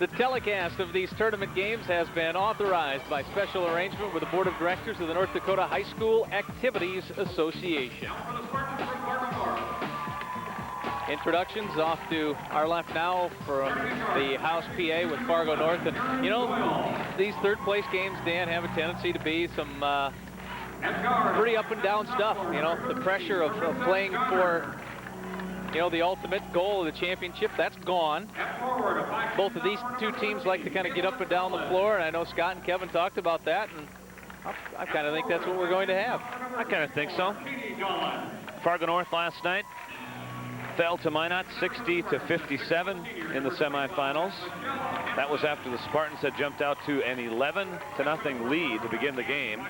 The telecast of these tournament games has been authorized by special arrangement with the Board of Directors of the North Dakota High School Activities Association. Introductions off to our left now from the House PA with Fargo North. And, you know, these third place games, Dan, have a tendency to be some pretty up and down stuff. You know, the pressure of playing for, you know, the ultimate goal of the championship, that's gone. Both of these two teams like to kind of get up and down the floor, and I know Scott and Kevin talked about that, and I kind of think that's what we're going to have. I kind of think so. Fargo North last night fell to Minot 60-57 in the semifinals. That was after the Spartans had jumped out to an 11-0 lead to begin the game.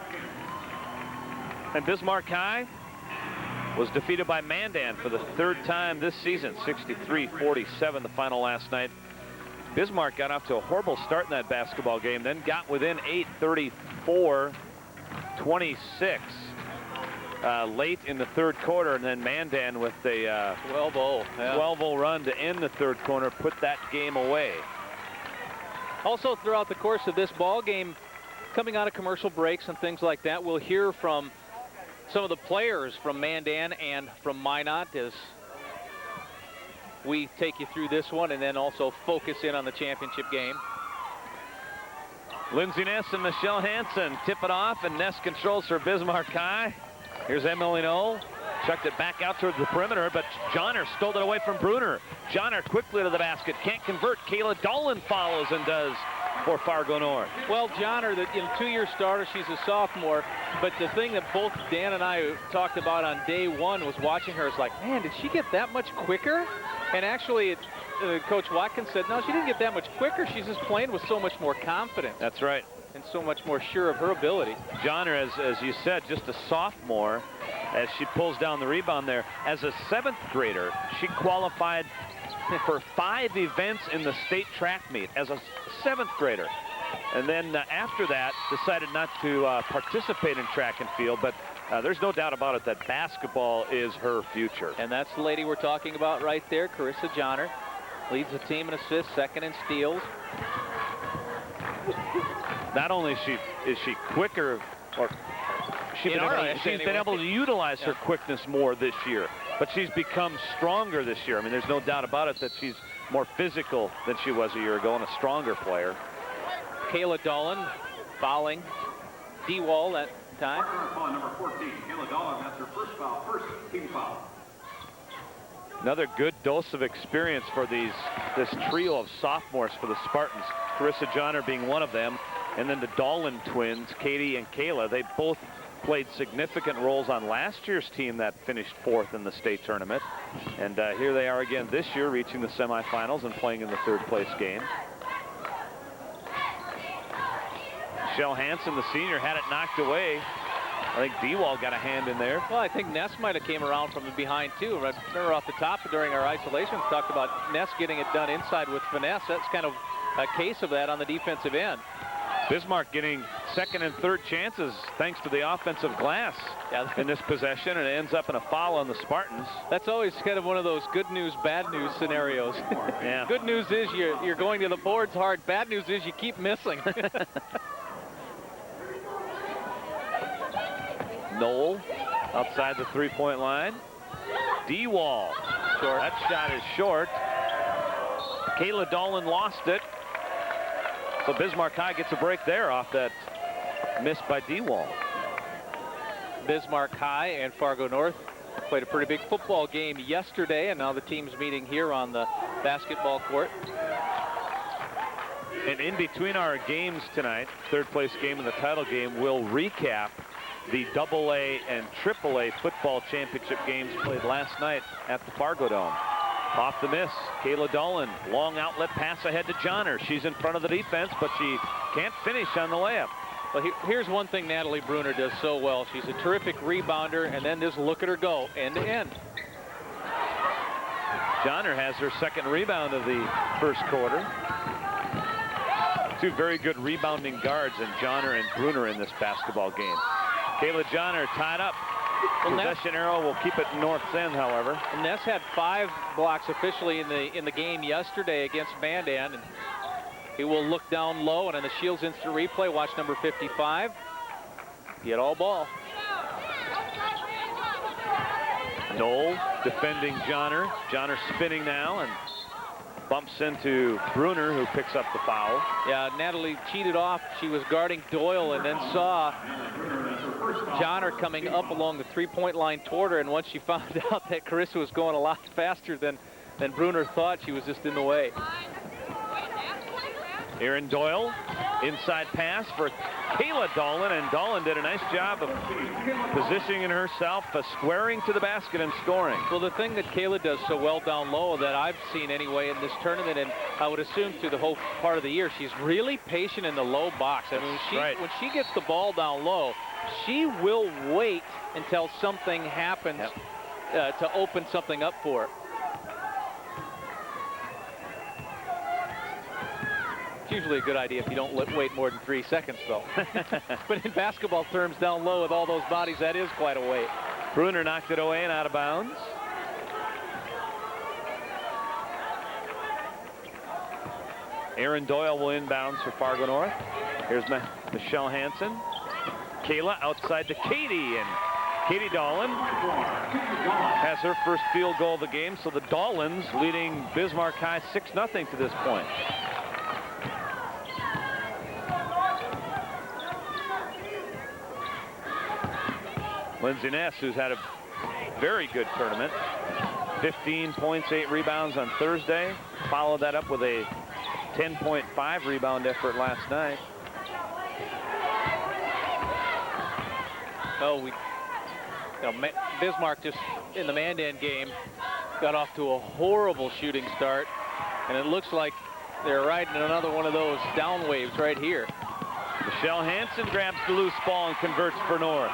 And Bismarck High was defeated by Mandan for the third time this season, 63-47 the final last night. Bismarck got off to a horrible start in that basketball game, then got within 8, 34-26 late in the third quarter, and then Mandan with a 12-0 run to end the third quarter put that game away. Also, throughout the course of this ball game, coming out of commercial breaks and things like that, we'll hear from some of the players from Mandan and from Minot as we take you through this one, and then also focus in on the championship game. Lindsay Ness and Michelle Hansen tip it off, and Ness controls for Bismarck High. Here's Emily Knoll. Chucked it back out towards the perimeter, but Johnner stole it away from Bruner. Johnner quickly to the basket, can't convert. Kayla Dolan follows and does for Fargo North. Well, Johnner, the two-year starter, she's a sophomore, but the thing that both Dan and I talked about on day one was watching her is like, man, did she get that much quicker? And actually, Coach Watkins said, no, she didn't get that much quicker. She's just playing with so much more confidence. That's right. And so much more sure of her ability. Johnner, as you said, just a sophomore, as she pulls down the rebound there. As a 7th grader, she qualified for 5 events in the state track meet as a 7th grader. And then after that, decided not to participate in track and field, but there's no doubt about it that basketball is her future. And that's the lady we're talking about right there, Carissa Johnner. Leads the team in assists, second in steals. Not only is she quicker, or she's been able to utilize her quickness more this year, but she's become stronger this year. I mean, there's no doubt about it that she's more physical than she was a year ago and a stronger player. Kayla Dolan fouling D-Wall that time. Number 14, Kayla Dolan, that's her first foul, first team foul. Another good dose of experience for this trio of sophomores for the Spartans. Carissa Johnner being one of them. And then the Dolan twins, Katie and Kayla, they both played significant roles on last year's team that finished 4th in the state tournament. And here they are again this year, reaching the semifinals and playing in the 3rd place game. Michelle Hansen, the senior, had it knocked away. I think D-Wall got a hand in there. Well, I think Ness might have came around from the behind, too. I remember off the top during our isolations, talked about Ness getting it done inside with finesse. That's kind of a case of that on the defensive end. Bismarck getting 2nd and 3rd chances thanks to the offensive glass in this possession, and it ends up in a foul on the Spartans. That's always kind of one of those good news, bad news scenarios. Yeah. Good news is you're going to the boards hard. Bad news is you keep missing. Knoll outside the 3-point line. D-Wall. Short. That shot is short. Kayla Dolan lost it. So Bismarck High gets a break there off that miss by D-Wall. Bismarck High and Fargo North played a pretty big football game yesterday, and now the team's meeting here on the basketball court. And in between our games tonight, 3rd place game and the title game, we'll recap the AA and AAA football championship games played last night at the Fargo Dome. Off the miss, Kayla Dolan, long outlet pass ahead to Johnner. She's in front of the defense, but she can't finish on the layup. Well, here's one thing Natalie Bruner does so well. She's a terrific rebounder, and then just look at her go, end to end. Johnner has her 2nd rebound of the 1st quarter. 2 very good rebounding guards in Johnner and Bruner in this basketball game. Kayla Johnner tied up. Possession arrow will keep it north's end, however. And Ness had 5 blocks officially in the game yesterday against Mandan. And He will look down low, and in the Shields instant replay, watch number 55. Get all ball. Knoll defending Johnner. Johnner spinning now and bumps into Bruner, who picks up the foul. Yeah, Natalie cheated off. She was guarding Doyle and then saw Johnner coming up along the three-point line toward her, and once she found out that Carissa was going a lot faster than Bruner thought, she was just in the way. Erin Doyle, inside pass for Kayla Dolan, and Dolan did a nice job of positioning herself, squaring to the basket and scoring. Well, the thing that Kayla does so well down low that I've seen anyway in this tournament, and I would assume through the whole part of the year, she's really patient in the low box. I mean, when she gets the ball down low, she will wait until something happens to open something up for her. Usually a good idea if you don't wait more than 3 seconds, though. But in basketball terms, down low with all those bodies, that is quite a wait. Bruner knocked it away and out of bounds. Erin Doyle will inbounds for Fargo North. Here's Michelle Hansen. Kayla outside to Katie, and Katie Dolan has her first field goal of the game, so the Dolans leading Bismarck High 6-0 to this point. Lindsay Ness, who's had a very good tournament. 15 points, 8 rebounds on Thursday. Followed that up with a 10.5 rebound effort last night. Oh, Bismarck just in the Mandan game got off to a horrible shooting start, and it looks like they're riding another one of those down waves right here. Michelle Hansen grabs the loose ball and converts for North.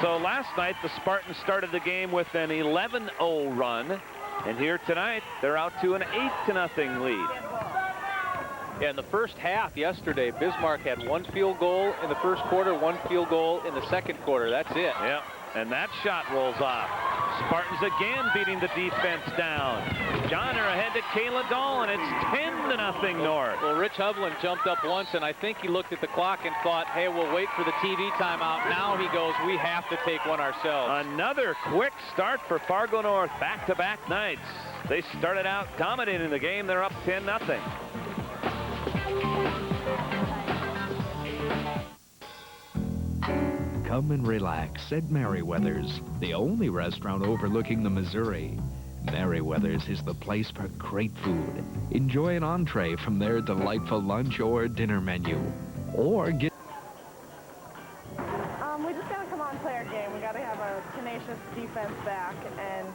So last night, the Spartans started the game with an 11-0 run. And here tonight, they're out to an 8-0 lead. Yeah, in the first half yesterday, Bismarck had 1 field goal in the first quarter, 1 field goal in the second quarter. That's it. Yep, and that shot rolls off. Spartans again beating the defense down. Johnner ahead to Kayla Dolan. It's 10-0 North. Well, Rich Hovland jumped up once, and I think he looked at the clock and thought, hey, we'll wait for the TV timeout. Now he goes, we have to take one ourselves. Another quick start for Fargo North. Back-to-back nights. They started out dominating the game. They're up 10-0. Come and relax at Merriweather's, the only restaurant overlooking the Missouri. Merriweather's is the place for great food. Enjoy an entree from their delightful lunch or dinner menu. Or get... We just gotta come on and play our game. We gotta have a tenacious defense back, and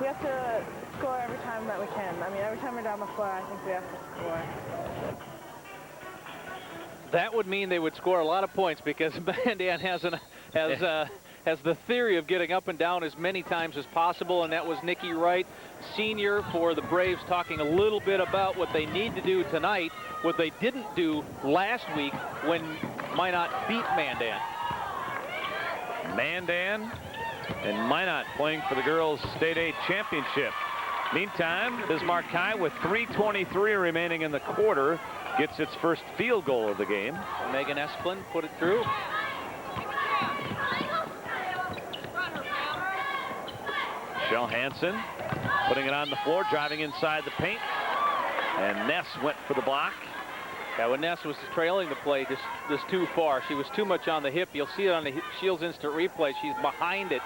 we have to score every time that we can. I mean, every time we're down the floor, I think we have to score. That would mean they would score a lot of points, because Mandan has the theory of getting up and down as many times as possible, and that was Nikki Wright, senior for the Braves, talking a little bit about what they need to do tonight, what they didn't do last week when Minot beat Mandan. Mandan and Minot playing for the girls' State 8 championship. Meantime, Bismarck High, with 3:23 remaining in the quarter, gets its first field goal of the game. Megan Esplin put it through. Michelle Hansen putting it on the floor, driving inside the paint. And Ness went for the block. Yeah, when Ness was trailing the play just too far. She was too much on the hip. You'll see it on the Shields instant replay. She's behind it.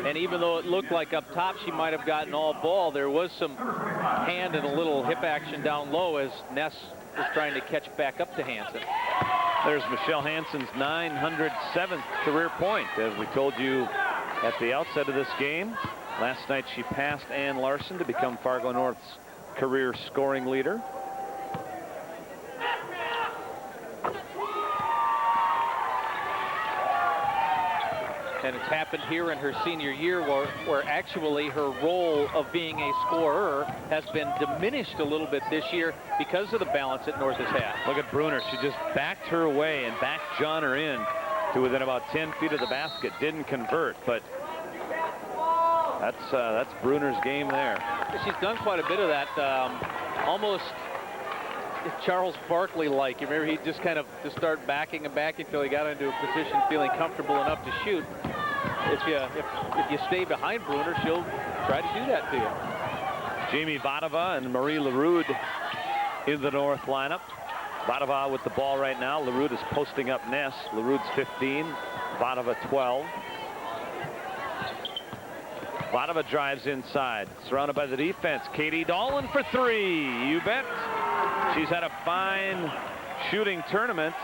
And even though it looked like up top she might have gotten all ball, there was some hand and a little hip action down low as Ness was trying to catch back up to Hansen. There's Michelle Hansen's 907th career point. As we told you at the outset of this game, last night she passed Ann Larson to become Fargo North's career scoring leader. And it's happened here in her senior year where actually her role of being a scorer has been diminished a little bit this year because of the balance that North has had. Look at Bruner. She just backed her away and backed Johnner in to within about 10 feet of the basket. Didn't convert, but that's Bruner's game there. She's done quite a bit of that. Almost Charles Barkley-like. You remember he'd just kind of just start backing and backing until he got into a position feeling comfortable enough to shoot. If you stay behind Bruner, she'll try to do that to you. Jamie Vadava and Marie Leroux in the North lineup. Vadava with the ball right now. Leroux is posting up Ness. Leroux's 15, Vadava 12. Vadava drives inside, surrounded by the defense. Katie Dolan for three. You bet. She's had a fine shooting tournament.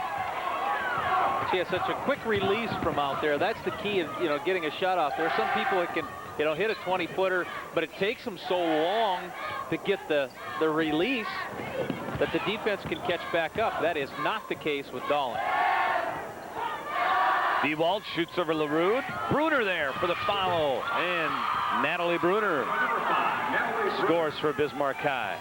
She has such a quick release from out there. That's the key of, getting a shot off there. Some people that can, hit a 20-footer, but it takes them so long to get the release that the defense can catch back up. That is not the case with Dolan. DeWalt shoots over Leroux. Bruner there for the foul, and Natalie Bruner scores for Bismarck High.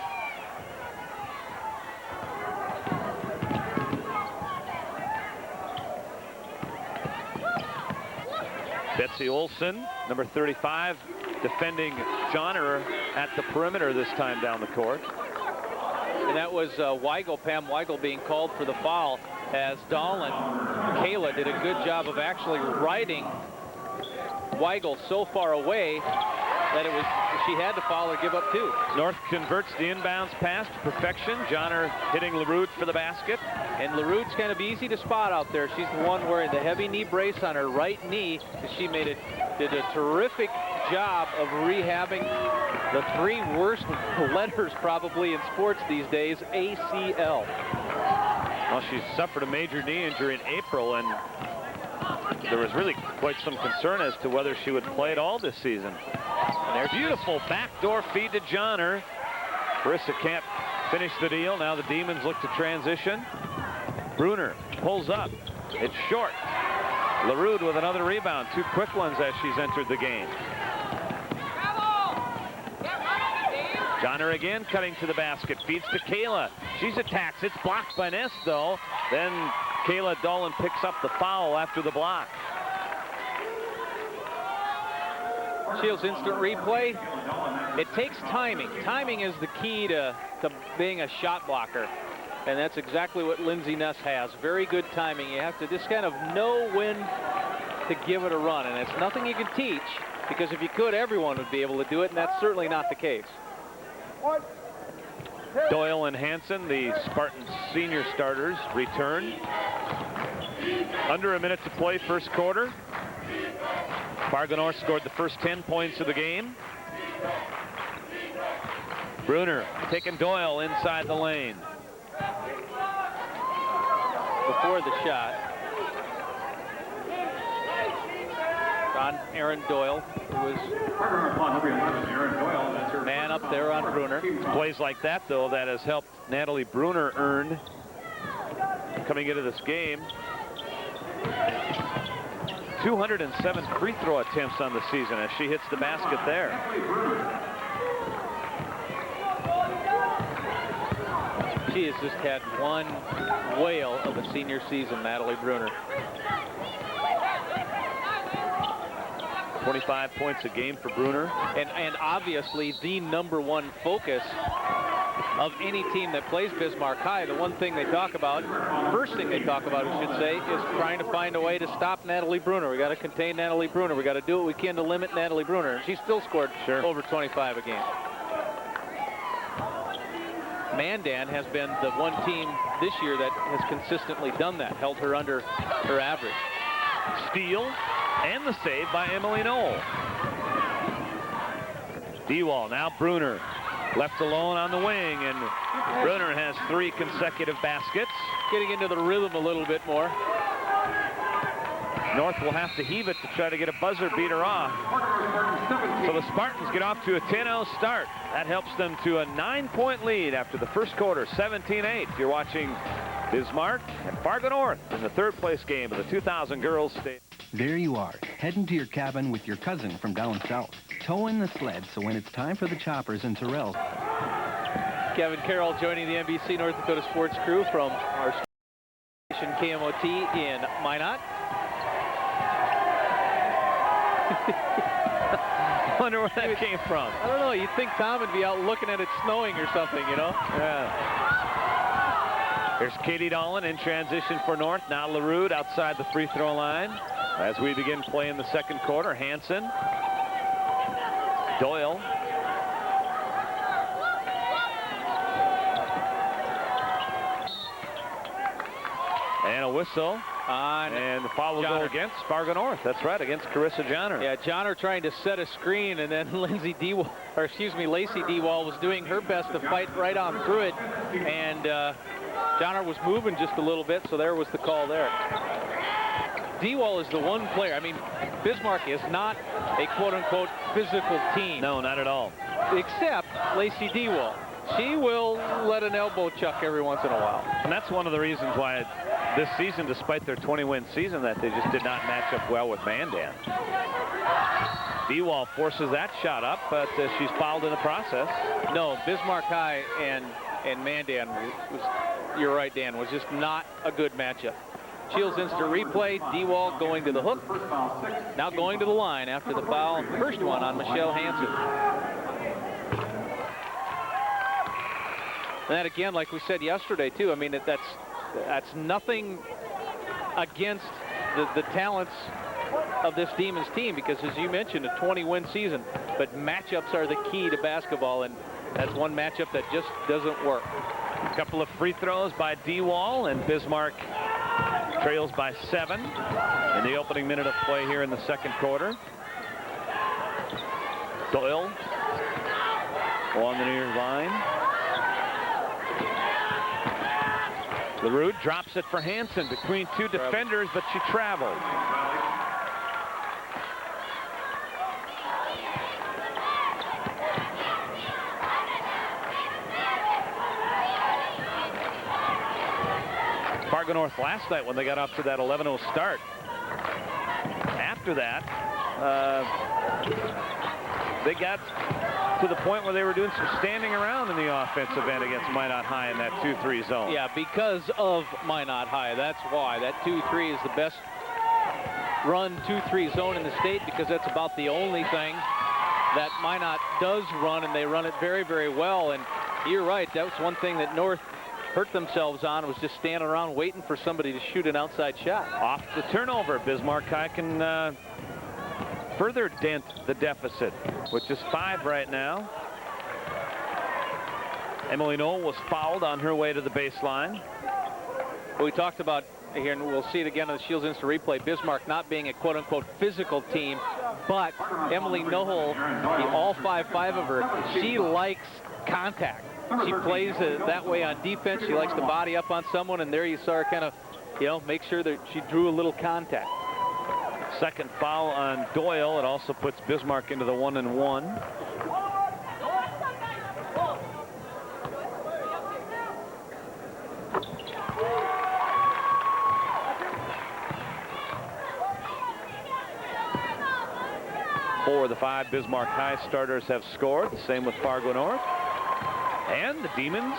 Betsy Olson, number 35, defending Johnner at the perimeter this time down the court. And that was Weigel, Pam Weigel, being called for the foul as Dolan. Kayla did a good job of actually riding Weigel so far away that she had to foul or give up two. North converts the inbounds pass to perfection. Johnner hitting Leroux for the basket. And Leroux kind of easy to spot out there. She's the one wearing the heavy knee brace on her right knee. She did a terrific job of rehabbing the three worst letters probably in sports these days, ACL. Well, she suffered a major knee injury in April, and there was really quite some concern as to whether she would play at all this season. And there's beautiful backdoor feed to Johnner. Carissa can't finish the deal. Now the Demons look to transition. Bruner pulls up. It's short. Leroux with another rebound. Two quick ones as she's entered the game. Johnner again cutting to the basket. Feeds to Kayla. She's attacked. It's blocked by Ness, though. Then Kayla Dolan picks up the foul after the block. Shields instant replay. It takes timing. Timing is the key to being a shot blocker. And that's exactly what Lindsay Ness has. Very good timing. You have to just kind of know when to give it a run. And it's nothing you can teach, because if you could, everyone would be able to do it, and that's certainly not the case. Doyle and Hansen, the Spartans senior starters, return. Under a minute to play first quarter. Fargo North scored the first 10 points of the game. Bruner taking Doyle inside the lane. Before the shot, on Aaron Doyle, who was man up there on Bruner. Plays like that, though, that has helped Natalie Bruner earn, coming into this game, 207 free throw attempts on the season as she hits the basket there. She has just had one whale of a senior season, Natalie Bruner. 25 points a game for Bruner. And obviously the #1 focus of any team that plays Bismarck High. The one thing they talk about, first thing they talk about, I should say, is trying to find a way to stop Natalie Bruner. We got to contain Natalie Bruner. We got to do what we can to limit Natalie Bruner. And she still scored over 25 a game. Mandan has been the one team this year that has consistently done that, held her under her average. Steal and the save by Emily Knoll. DeWalt, now Bruner, left alone on the wing, and Bruner has 3 consecutive baskets. Getting into the rhythm a little bit more. North will have to heave it to try to get a buzzer beater off. So the Spartans get off to a 10-0 start. That helps them to a 9-point lead after the first quarter, 17-8. You're watching Bismarck and Fargo North in the third-place game of the 2000 Girls State. There you are, heading to your cabin with your cousin from down south. Tow in the sled so when it's time for the choppers and Terrell. Kevin Carroll joining the NBC North Dakota Sports crew from our station KMOT in Minot. I wonder where that came from. I don't know. You'd think Tom would be out looking at it snowing or something, you know? Yeah. Here's Katie Dolan in transition for North. Now LaRue outside the free throw line. As we begin play in the second quarter, Hansen, Doyle, and a whistle. And the foul will go against Fargo North. That's right, against Carissa Johnner. Yeah, Johnner trying to set a screen, and then Lacey DeWall was doing her best to fight right on through it. And Johnner was moving just a little bit, so there was the call there. DeWall is the one player. I mean, Bismarck is not a quote-unquote physical team. No, not at all. Except Lacey DeWall. She will let an elbow chuck every once in a while. And that's one of the reasons why this season, despite their 20-win season, that they just did not match up well with Mandan. DeWall forces that shot up, but she's fouled in the process. No, Bismarck High and Mandan was, you're right, Dan, was just not a good matchup. Shields instant replay. DeWall going to the hook. Now going to the line after the foul. First one on Michelle Hansen. And that again, like we said yesterday too, I mean, that's nothing against the talents of this Demons team, because as you mentioned, a 20-win season, but matchups are the key to basketball, and that's one matchup that just doesn't work. A couple of free throws by DeWall, and Bismarck trails by 7 in the opening minute of play here in the second quarter. Doyle along the near line. LaRue drops it for Hansen between two defenders, but she traveled. Fargo North last night, when they got off to that 11-0 start, after that, they got to the point where they were doing some standing around in the offensive end against Minot High in that 2-3 zone. Yeah, because of Minot High. That's why. That 2-3 is the best run 2-3 zone in the state, because that's about the only thing that Minot does run, and they run it very, very well. And you're right, that was one thing that North hurt themselves on, was just standing around waiting for somebody to shoot an outside shot. Off the turnover, Bismarck High can further dent the deficit, which is 5 right now. Emily Knoll was fouled on her way to the baseline. We talked about here, and we'll see it again on the Shields Instant Replay, Bismarck not being a quote-unquote physical team, but Emily Knoll, the all 5'5" of her, she likes contact. She plays that way on defense. She likes to body up on someone, and there you saw her kind of, make sure that she drew a little contact. Second foul on Doyle. It also puts Bismarck into the 1-and-1. Four of the 5 Bismarck High starters have scored. The same with Fargo North. And the Demons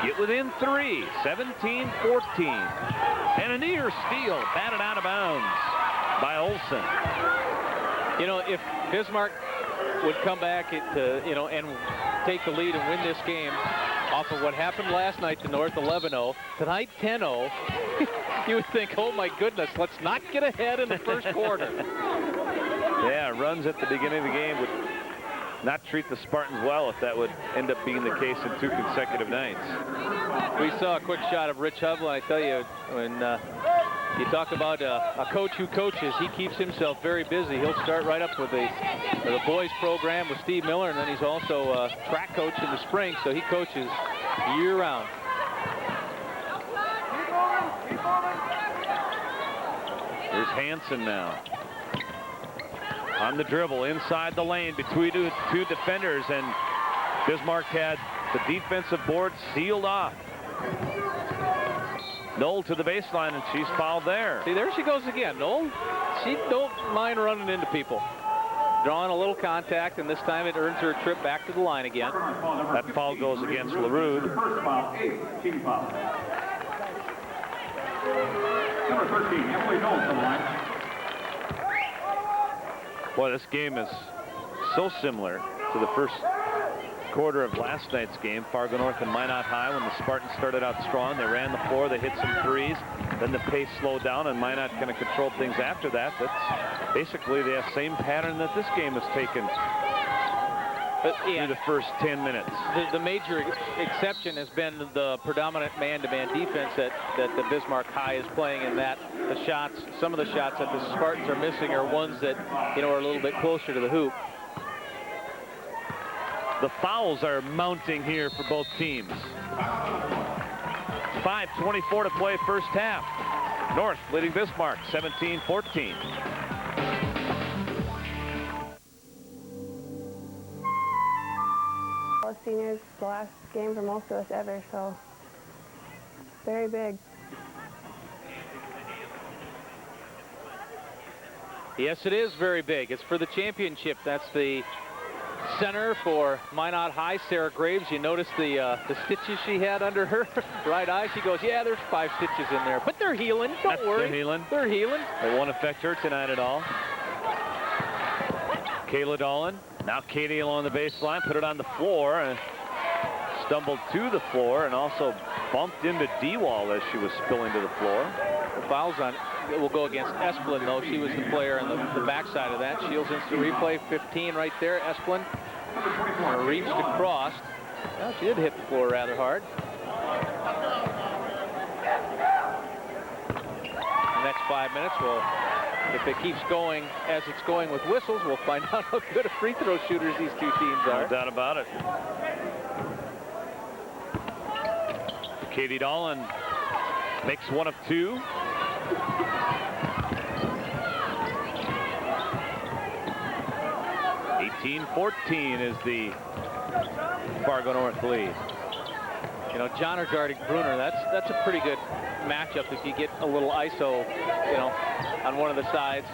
get within 3, 17-14. And a near steal, batted out of bounds by Olson. If Bismarck would come back and take the lead and win this game off of what happened last night to North, 11-0, tonight 10-0, you would think, oh my goodness, let's not get ahead in the first quarter. Yeah, runs at the beginning of the game would not treat the Spartans well if that would end up being the case in 2 consecutive nights. We saw a quick shot of Rich Hubble. I tell you, when you talk about a coach who coaches, he keeps himself very busy. He'll start right up with the boys program with Steve Miller, and then he's also a track coach in the spring, so he coaches year-round. Here's Hansen now. On the dribble, inside the lane between two defenders, and Bismarck had the defensive board sealed off. Knoll to the baseline, and she's fouled there. See, there she goes again. Knoll, she don't mind running into people. Drawing a little contact, and this time it earns her a trip back to the line again. That foul goes against LaRue. First foul, 8, team foul. Number 13, Emily Knoll to the line. Boy, this game is so similar to the first quarter of last night's game, Fargo North and Minot High, when the Spartans started out strong. They ran the floor, they hit some threes, then the pace slowed down, and Minot kind of controlled things after that. That's basically the same pattern that this game has taken through the first 10 minutes. The major exception has been the predominant man-to-man defense that the Bismarck High is playing, in that the shots, some of the shots that the Spartans are missing are ones that, you know, are a little bit closer to the hoop. The fouls are mounting here for both teams. 5:24 to play first half. North leading Bismarck 17-14. Seniors, the last game for most of us ever, so very big. Yes, it is very big. It's for the championship. That's the center for Minot High, Sarah Graves. You notice the stitches she had under her right eye. She goes, yeah, there's 5 stitches in there, but they're healing. Don't worry. They're healing. They're healing. It won't affect her tonight at all. Kayla Dolan. Now Katie along the baseline, put it on the floor, and stumbled to the floor, and also bumped into D-Wall as she was spilling to the floor. The fouls on it will go against Esplin, though. She was the player on the backside of that. Shields instant replay, 15 right there. Esplin reached across. Well, she did hit the floor rather hard. The next 5 minutes will, if it keeps going as it's going with whistles, we'll find out how good of free throw shooters these two teams are. No doubt about it. Katie Dolan makes 1 of 2. (18-14) is the Fargo North lead. You know, John guarding Bruner, that's a pretty good matchup if you get a little ISO, you know, on one of the sides.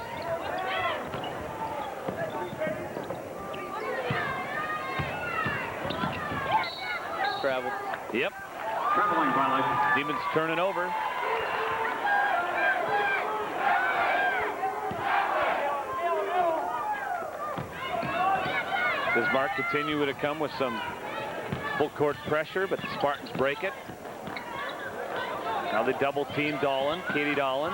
Travel. Yep. Traveling violation. Demons turning over. Bismarck continue to come with some full court pressure, but the Spartans break it. Now they double team Dolan, Katie Dolan.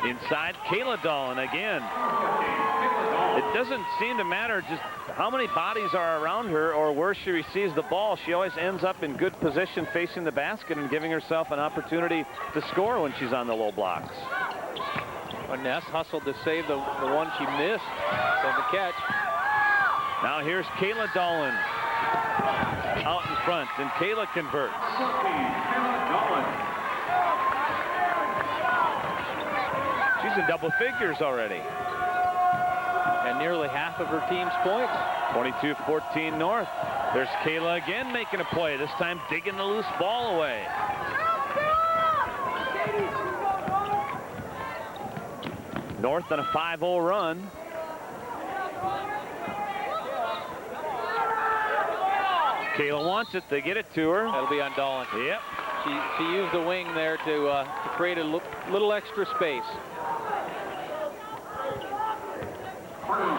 Inside, Kayla Dolan again. It doesn't seem to matter just how many bodies are around her or where she receives the ball. She always ends up in good position facing the basket and giving herself an opportunity to score when she's on the low blocks. Ness hustled to save the one she missed on the catch. Now here's Kayla Dolan out in front, and Kayla converts. She's in double figures already. And nearly half of her team's points. 22-14 North. There's Kayla again making a play, this time digging the loose ball away. North on a 5-0 run. Kayla wants it. They get it to her. That'll be on Dolan. Yep. She used the wing there to create a little extra space.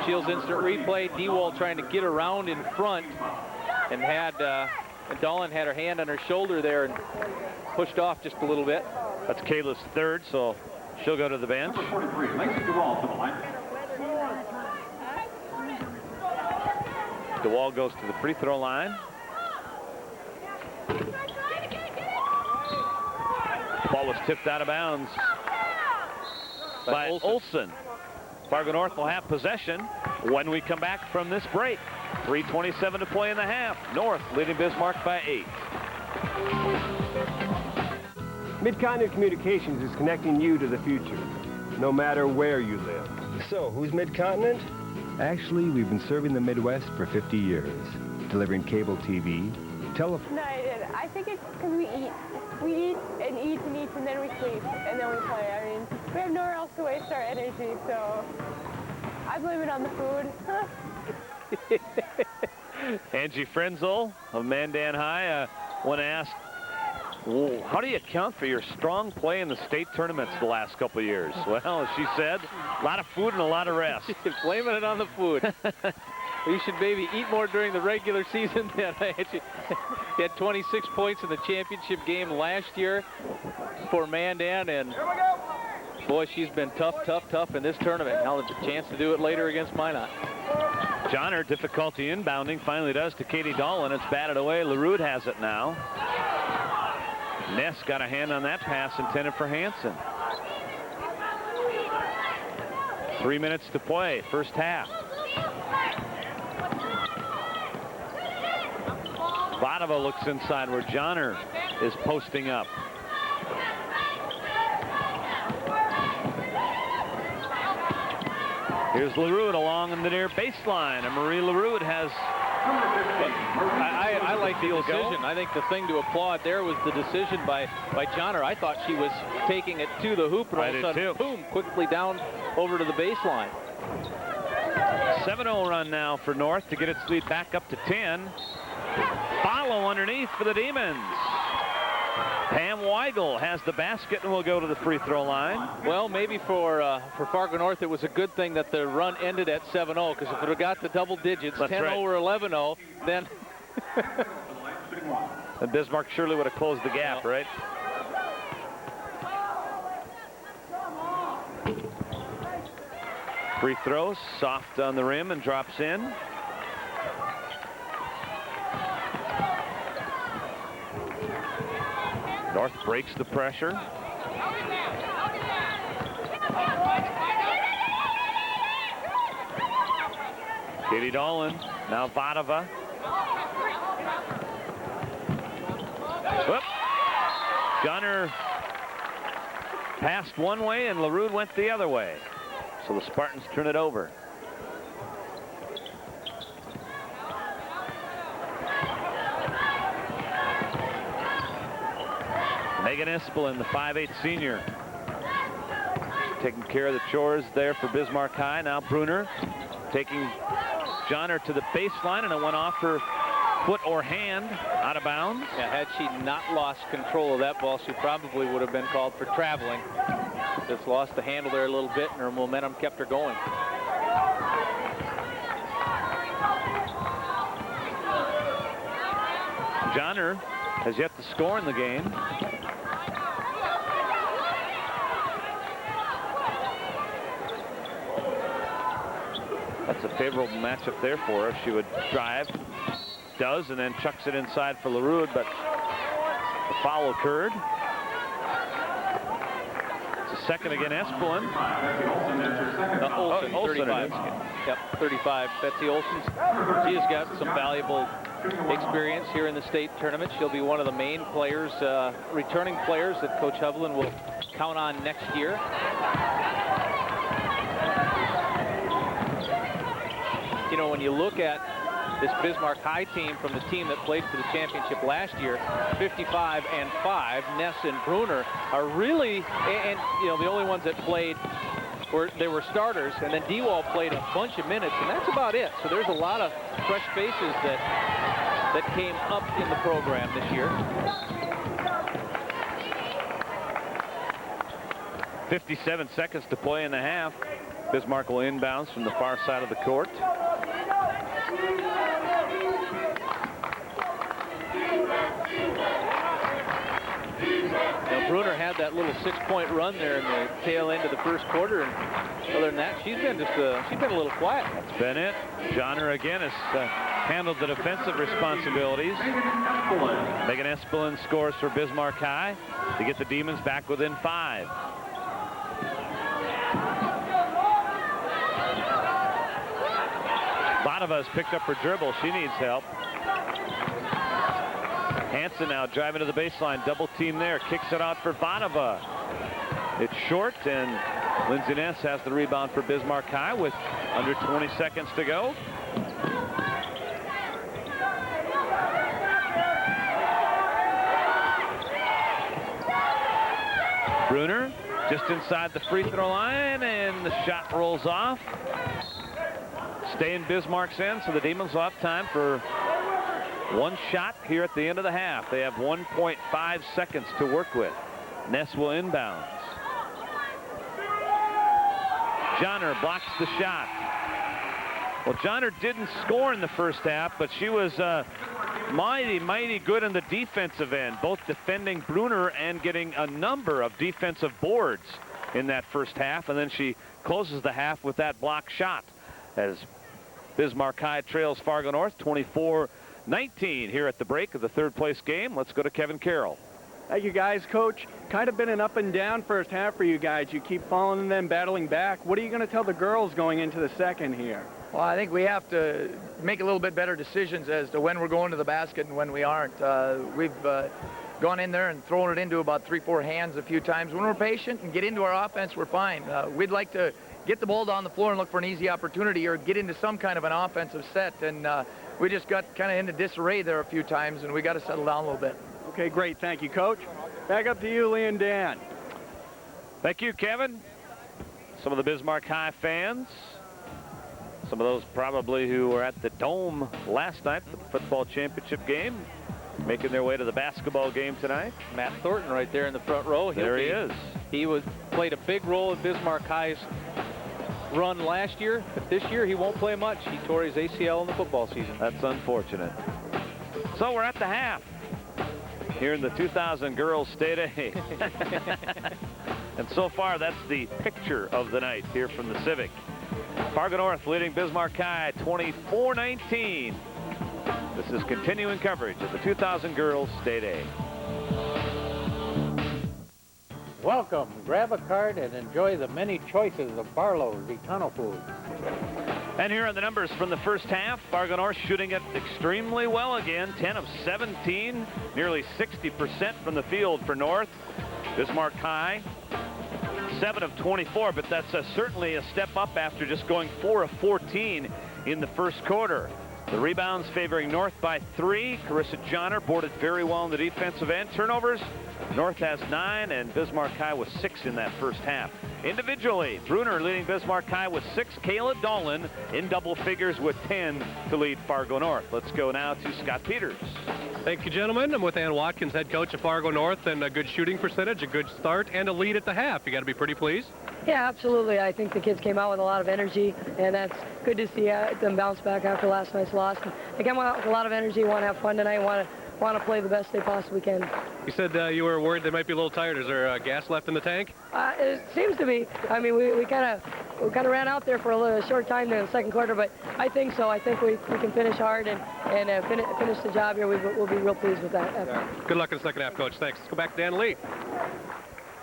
Shields instant replay. D-Wall trying to get around in front, and Dolan had her hand on her shoulder there and pushed off just a little bit. That's Kayla's third, so she'll go to the bench. 43, Lacey DeWall to the line. DeWall goes to the free throw line. Ball was tipped out of bounds by Olsen. Fargo North will have possession when we come back from this break. 3:27 to play in the half. North leading Bismarck by 8. Mid-Continent Communications is connecting you to the future, no matter where you live. So, who's Mid-Continent? Actually, we've been serving the Midwest for 50 years, delivering cable TV, telephone. No, I think it's because we eat. We eat, and then we sleep, and then we play. I mean, we have nowhere else to waste our energy, so I blame it on the food. Angie Frenzel of Mandan High, when asked How do you account for your strong play in the state tournaments the last couple of years? Well, as she said, a lot of food and a lot of rest. She's blaming it on the food. You should maybe eat more during the regular season. She had 26 points in the championship game last year for Mandan, and boy, she's been tough in this tournament. Now there's a chance to do it later against Minot. Johnner, difficulty inbounding, finally does to Katie Dolan. It's batted away. LaRue has it now. Ness got a hand on that pass intended for Hansen. 3 minutes to play, first half. Vadova looks inside where Johnner is posting up. Here's LaRue along in the near baseline, and Marie LaRue has. I like the decision. I think the thing to applaud there was the decision by Johnner. I thought she was taking it to the hoop, and all of a sudden, boom, quickly down over to the baseline. 7-0 run now for North to get its lead back up to 10. Follow underneath for the Demons. Pam Weigel has the basket and will go to the free throw line. Well, maybe for Fargo North, it was a good thing that the run ended at 7-0, because if it had got to double digits, 10-0 or 11-0, then... And Bismarck surely would have closed the gap, right? Free throws, soft on the rim and drops in. North breaks the pressure. Katie Dolan, now Vadova. Whoop. Gunner passed one way and LaRue went the other way. So the Spartans turn it over. Megan Espelin, the 5'8" senior, taking care of the chores there for Bismarck High. Now Bruner taking Johnner to the baseline, and it went off her foot or hand out of bounds. Yeah, had she not lost control of that ball, she probably would have been called for traveling. Just lost the handle there a little bit, and her momentum kept her going. Johnner has yet to score in the game. That's a favorable matchup there for her. She would drive, does, and then chucks it inside for LaRue, but the foul occurred. It's a second again, Espelin. Olsen, 35. Yep, 35. Betsy Olsen. She has got some valuable experience here in the state tournament. She'll be one of the main players, returning players that Coach Hovland will count on next year. You know, when you look at this Bismarck High team from the team that played for the championship last year, 55-5, Ness and Bruner are really, and you know, the only ones that played they were starters, and then D-Wall played a bunch of minutes, and that's about it. So there's a lot of fresh faces that came up in the program this year. 57 seconds to play in the half. Bismarck will inbounds from the far side of the court. Now, Bruner had that little 6-point run there in the tail end of the first quarter, and other than that, she's been a little quiet. That's been it. Johnner again has handled the defensive responsibilities. Megan Espelin scores for Bismarck High to get the Demons back within 5. Vadova has picked up her dribble. She needs help. Hansen now driving to the baseline. Double team there. Kicks it out for Vadova. It's short, and Lindsay Ness has the rebound for Bismarck High with under 20 seconds to go. Bruner just inside the free throw line, and the shot rolls off. Stay in Bismarck's end, so the Demons will have time for One shot here at the end of the half. They have 1.5 seconds to work with. Ness will inbounds. Johnner blocks the shot. Well, Johnner didn't score in the first half, but she was mighty good in the defensive end, both defending Bruner and getting a number of defensive boards in that first half. And then she closes the half with that block shot as Bismarck High trails Fargo North 24-19 here at the break of the third place game. Let's go to Kevin Carroll. Thank you, guys. Coach, kind of been an up and down first half for you guys. You keep falling and then battling back. What are you going to tell the girls going into the second here? Well, I think we have to make a little bit better decisions as to when we're going to the basket and when we aren't. We've gone in there and thrown it into about 3-4 hands a few times. When we're patient and get into our offense, we're fine. We'd like to get the ball down the floor and look for an easy opportunity or get into some kind of an offensive set. And we just got kind of into disarray there a few times, and we got to settle down a little bit. Okay, great. Thank you, Coach. Back up to you, Lee and Dan. Thank you, Kevin. Some of the Bismarck High fans, some of those probably who were at the Dome last night for the football championship game, making their way to the basketball game tonight. Matt Thornton right there in the front row. There he is. He played a big role in Bismarck High's run last year, but this year he won't play much. He tore his ACL in the football season. That's unfortunate. So we're at the half here in the 2000 girls state A. And so far, that's the picture of the night here from the Civic. Fargo North leading Bismarck High 24-19. This is continuing coverage of the 2000 girls state A. Welcome. Grab a card and enjoy the many choices of Barlow's Econo Food. And here are the numbers from the first half. Fargo North shooting it extremely well again. 10 of 17, nearly 60% from the field for North. Bismarck High, 7 of 24, but that's certainly a step up after just going 4 of 14 in the first quarter. The rebounds favoring North by 3. Carissa Johnner boarded very well in the defensive end. Turnovers, North has 9, and Bismarck High was 6 in that first half. Individually, Bruner leading Bismarck High with 6. Kayla Dolan in double figures with 10 to lead Fargo North. Let's go now to Scott Peters. Thank you, gentlemen. I'm with Ann Watkins, head coach of Fargo North, and a good shooting percentage, a good start, and a lead at the half. You got to be pretty pleased. Yeah, absolutely. I think the kids came out with a lot of energy, and that's good to see them bounce back after last night's loss. And they came out with a lot of energy, want to have fun tonight, want to play the best they possibly can. You said you were worried they might be a little tired. Is there gas left in the tank? It seems to be. I mean, we kind of ran out there for a short time there in the second quarter, but I think so. I think we can finish hard and finish the job here. We'll be real pleased with that. Right. Good luck in the second half, Coach. Thanks. Let's go back to Dan Lee.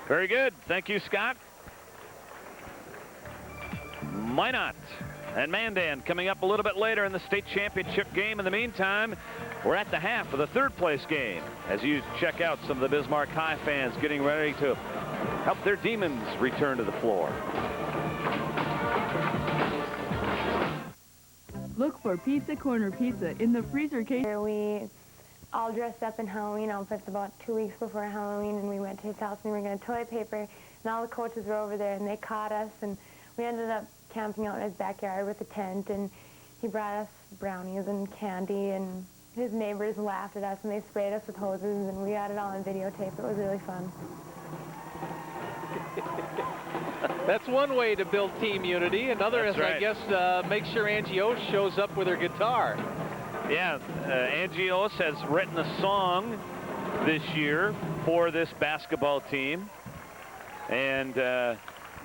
Very good. Thank you, Scott. Minot and Mandan coming up a little bit later in the state championship game. In the meantime, we're at the half of the third place game as you check out some of the Bismarck High fans getting ready to help their Demons return to the floor. Look for Pizza Corner Pizza in the freezer case. We all dressed up in Halloween outfits about 2 weeks before Halloween, and we went to his house and we were going to toilet paper, and all the coaches were over there and they caught us, and we ended up camping out in his backyard with a tent, and he brought us brownies and candy, and his neighbors laughed at us and they sprayed us with hoses, and we got it all on videotape. It was really fun. That's one way to build team unity. Another That's is, right. I guess, make sure Angie Oates shows up with her guitar. Yeah, Angie Oates has written a song this year for this basketball team. And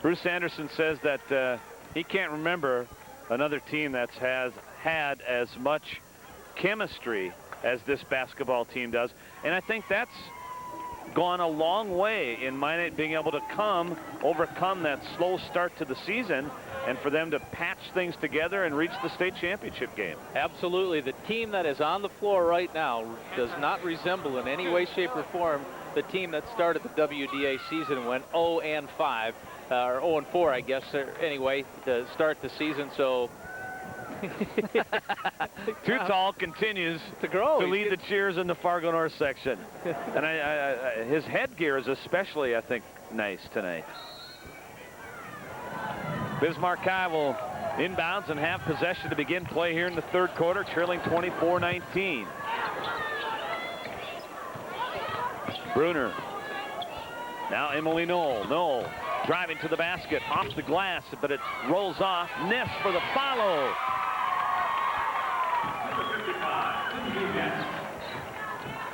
Bruce Anderson says that he can't remember another team that's has had as much chemistry as this basketball team does. And I think that's gone a long way in Minot being able to overcome that slow start to the season, and for them to patch things together and reach the state championship game. Absolutely. The team that is on the floor right now does not resemble in any way, shape, or form the team that started the WDA season and went 0-5, or 0-4, I guess, anyway, to start the season. So Too Tall continues to grow, to lead the cheers in the Fargo North section. And his headgear is especially, I think, nice tonight. Bismarck High will inbounds and have possession to begin play here in the third quarter, trailing 24-19. Bruner. Now Emily Knoll. Knoll driving to the basket, off the glass, but it rolls off. Ness for the follow.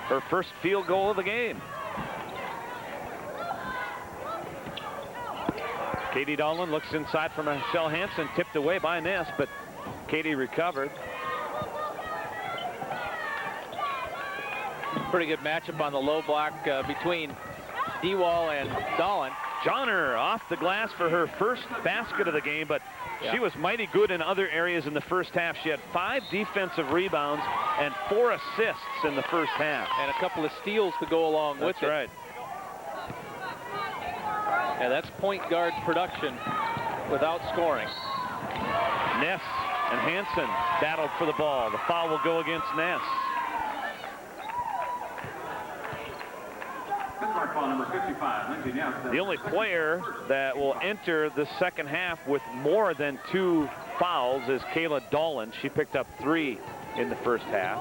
Her first field goal of the game. Katie Dolan looks inside for Michelle Hansen, tipped away by Ness, but Katie recovered. Pretty good matchup on the low block between DeWall and Dolan. Johnner off the glass for her first basket of the game, but she was mighty good in other areas in the first half. She had 5 defensive rebounds and 4 assists in the first half. And a couple of steals to go along with it. That's right. And that's point guard production without scoring. Ness and Hansen battled for the ball. The foul will go against Ness. Number 55, Lindsay Ness. The only player that will enter the second half with more than 2 fouls is Kayla Dolan. She picked up 3 in the first half.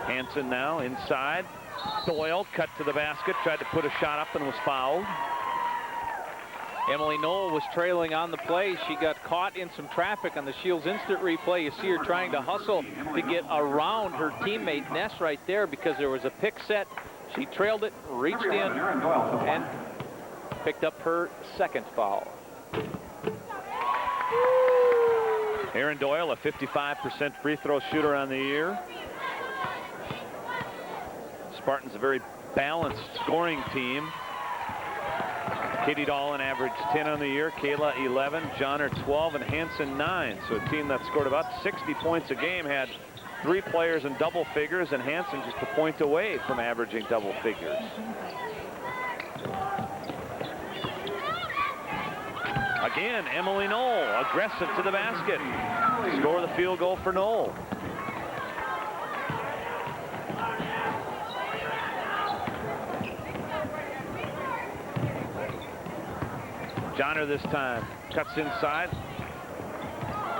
Hansen now inside. Doyle cut to the basket, tried to put a shot up and was fouled. Emily Knoll was trailing on the play. She got caught in some traffic on the Shields instant replay. You see her trying to hustle to get around her teammate Ness right there because there was a pick set. She trailed it, reached in, and picked up her second foul. Erin Doyle, a 55% free throw shooter on the year. Spartans a very balanced scoring team. Katie Dolan averaged 10 on the year, Kayla 11, Johnner 12, and Hansen 9. So a team that scored about 60 points a game had 3 players in double figures, and Hansen just a point away from averaging double figures. Again, Emily Knoll, aggressive to the basket. Score the field goal for Knoll. Johnner this time cuts inside,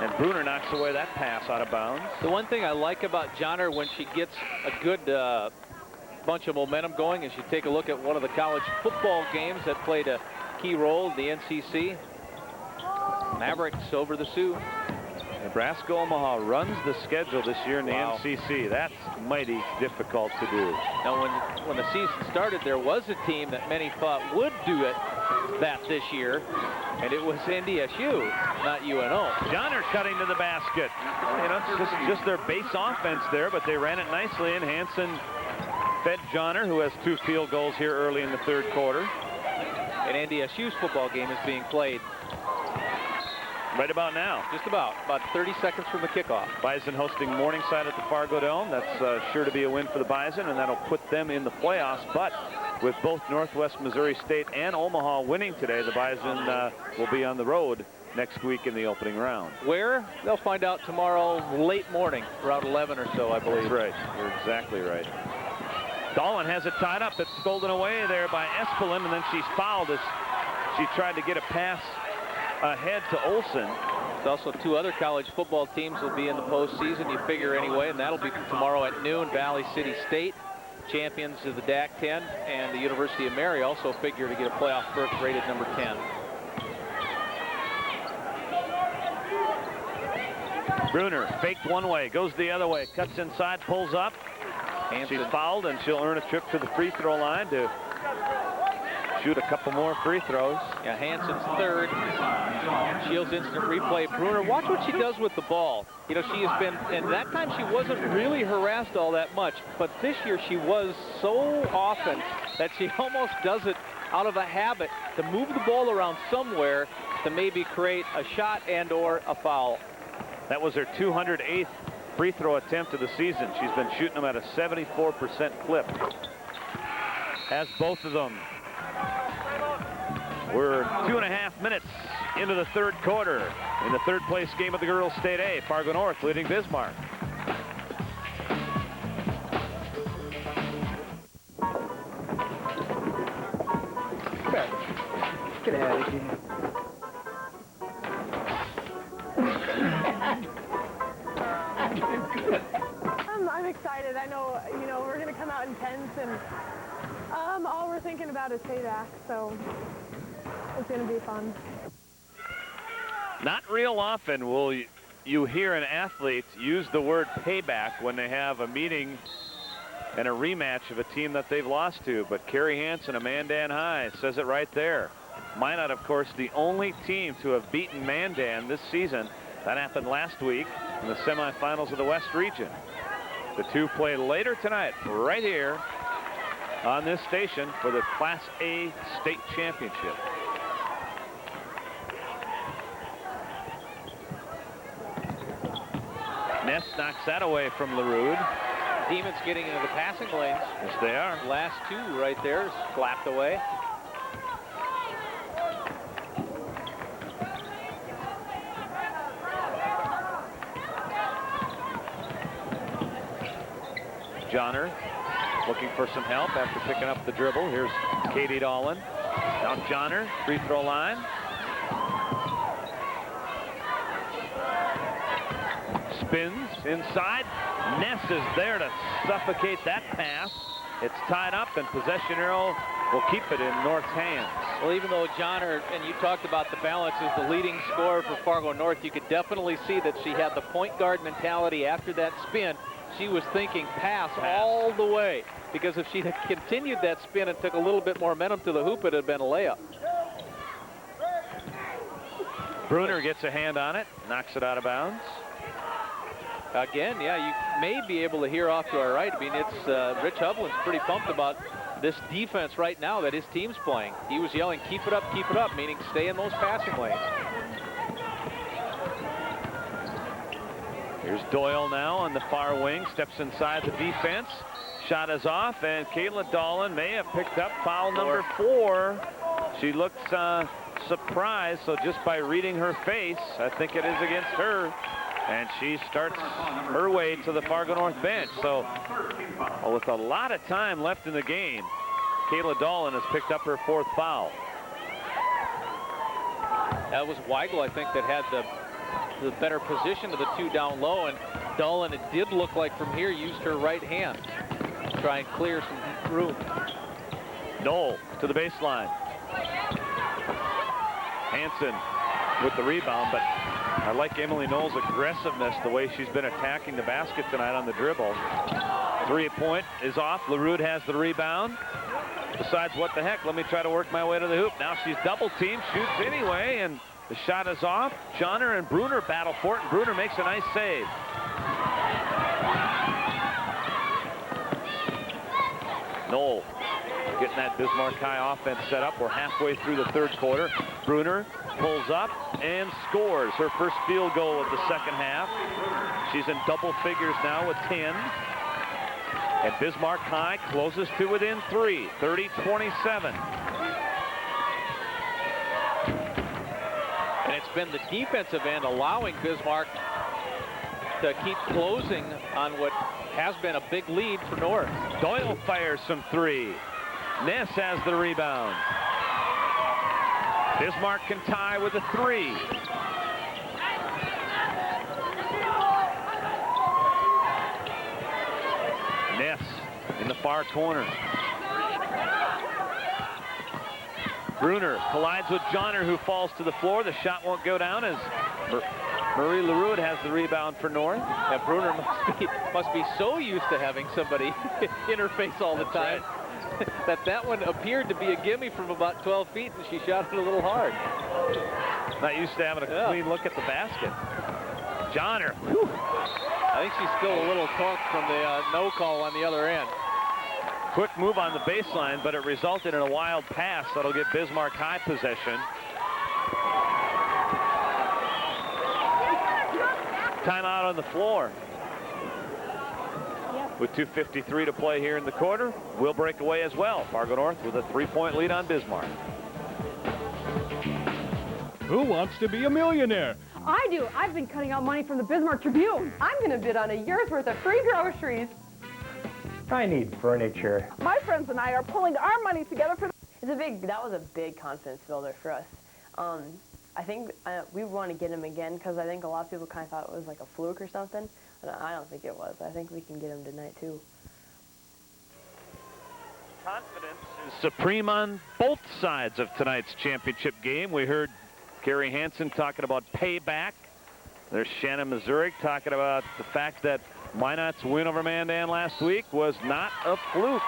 and Bruner knocks away that pass out of bounds. The one thing I like about Johnner when she gets a good bunch of momentum going is you take a look at one of the college football games that played a key role, the NCC. Mavericks over the Sioux. Nebraska-Omaha runs the schedule this year in the NCC. That's mighty difficult to do. Now, when the season started, there was a team that many thought would do that this year, and it was NDSU, not UNO. Johnner cutting to the basket. You know, it's just their base offense there, but they ran it nicely, and Hansen fed Johnner, who has 2 field goals here early in the third quarter. And NDSU's football game is being played right about now. Just about 30 seconds from the kickoff. Bison hosting Morningside at the Fargo Dome. That's sure to be a win for the Bison, and that'll put them in the playoffs. But with both Northwest Missouri State and Omaha winning today, the Bison will be on the road next week in the opening round. Where? They'll find out tomorrow late morning, around 11 or so, I believe. That's right. You're exactly right. Dolan has it tied up. It's stolen away there by Espelin, and then she's fouled as she tried to get a pass ahead to Olsen. There's also 2 other college football teams will be in the postseason, you figure anyway, and that'll be tomorrow at noon. Valley City State, champions of the DAC-10, and the University of Mary also figure to get a playoff berth rated number 10. Bruner faked one way, goes the other way, cuts inside, pulls up. Hansen. She's fouled, and she'll earn a trip to the free throw line to shoot a couple more free throws. Yeah, Hansen's third. Shields instant replay. Bruner, watch what she does with the ball. You know, she has been, and that time she wasn't really harassed all that much, but this year she was so often that she almost does it out of a habit to move the ball around somewhere to maybe create a shot and or a foul. That was her 208th free throw attempt of the season. She's been shooting them at a 74% clip. Has both of them. We're 2.5 minutes into the third quarter in the third place game of the girls state A. Fargo North leading Bismarck. Get out of here. I'm excited. I know, you know, we're going to come out intense, and all we're thinking about is payback, so it's going to be fun. Not real often will you hear an athlete use the word payback when they have a meeting and a rematch of a team that they've lost to, but Carrie Hansen of Mandan High says it right there. Minot, of course, the only team to have beaten Mandan this season. That happened last week in the semifinals of the West Region. The two play later tonight right here on this station for the Class A state championship. Ness knocks that away from LaRude. Demons getting into the passing lanes. Yes, they are. Last two right there, slapped away. Johnner looking for some help after picking up the dribble. Here's Katie Dolan. Now Johnner, free throw line. Spins inside. Ness is there to suffocate that pass. It's tied up, and possession arrow will keep it in North's hands. Well, even though Johnner, and you talked about the balance, is the leading scorer for Fargo North, you could definitely see that she had the point guard mentality after that spin. She was thinking pass all the way, because if she had continued that spin and took a little bit more momentum to the hoop, it would have been a layup. Bruner gets a hand on it, knocks it out of bounds. Again, yeah, you may be able to hear off to our right. I mean, it's Rich Hovland's pretty pumped about this defense right now that his team's playing. He was yelling, keep it up, meaning stay in those passing lanes. Here's Doyle now on the far wing, steps inside the defense. Shot is off, and Caitlin Dolan may have picked up foul number 4. She looks surprised, so just by reading her face, I think it is against her. And she starts her way to the Fargo North bench. So with a lot of time left in the game, Kayla Dolan has picked up her 4th foul. That was Weigel, I think, that had the better position of the two down low, and Dolan, it did look like from here, used her right hand to try and clear some room. Knoll to the baseline. Hansen with the rebound, but I like Emily Knoll's aggressiveness, the way she's been attacking the basket tonight on the dribble. 3-point is off. LaRude has the rebound. Decides, what the heck, let me try to work my way to the hoop. Now she's double teamed, shoots anyway, and the shot is off. Johnner and Bruner battle for it, and Bruner makes a nice save. Knoll getting that Bismarck High offense set up. We're halfway through the 3rd quarter. Bruner pulls up and scores her first field goal of the 2nd half. She's in double figures now with 10. And Bismarck High closes to within 3, 30-27. And it's been the defensive end allowing Bismarck to keep closing on what has been a big lead for North. Doyle fires some 3. Ness has the rebound. Bismarck can tie with a 3. Ness in the far corner. Bruner collides with Johnner, who falls to the floor. The shot won't go down as Marie LaRude has the rebound for North. Yeah, Bruner must be so used to having somebody in her face all the time. Right. that one appeared to be a gimme from about 12 feet, and she shot it a little hard. Not used to having a clean look at the basket. Johnner. Whew. I think she's still a little torqued from the no call on the other end. Quick move on the baseline, but it resulted in a wild pass that'll give Bismarck High possession. Timeout on the floor. With 2:53 to play here in the quarter, we'll break away as well. Fargo North with a 3-point lead on Bismarck. Who wants to be a millionaire? I do. I've been cutting out money from the Bismarck Tribune. I'm going to bid on a year's worth of free groceries. I need furniture. My friends and I are pulling our money together for... That was a big confidence builder for us. I think we want to get him again because I think a lot of people kind of thought it was like a fluke or something. And I don't think it was. I think we can get him tonight, too. confidence is supreme on both sides of tonight's championship game. We heard Gary Hansen talking about payback. There's Shannon Mazurik talking about the fact that Minot's win over Mandan last week was not a fluke.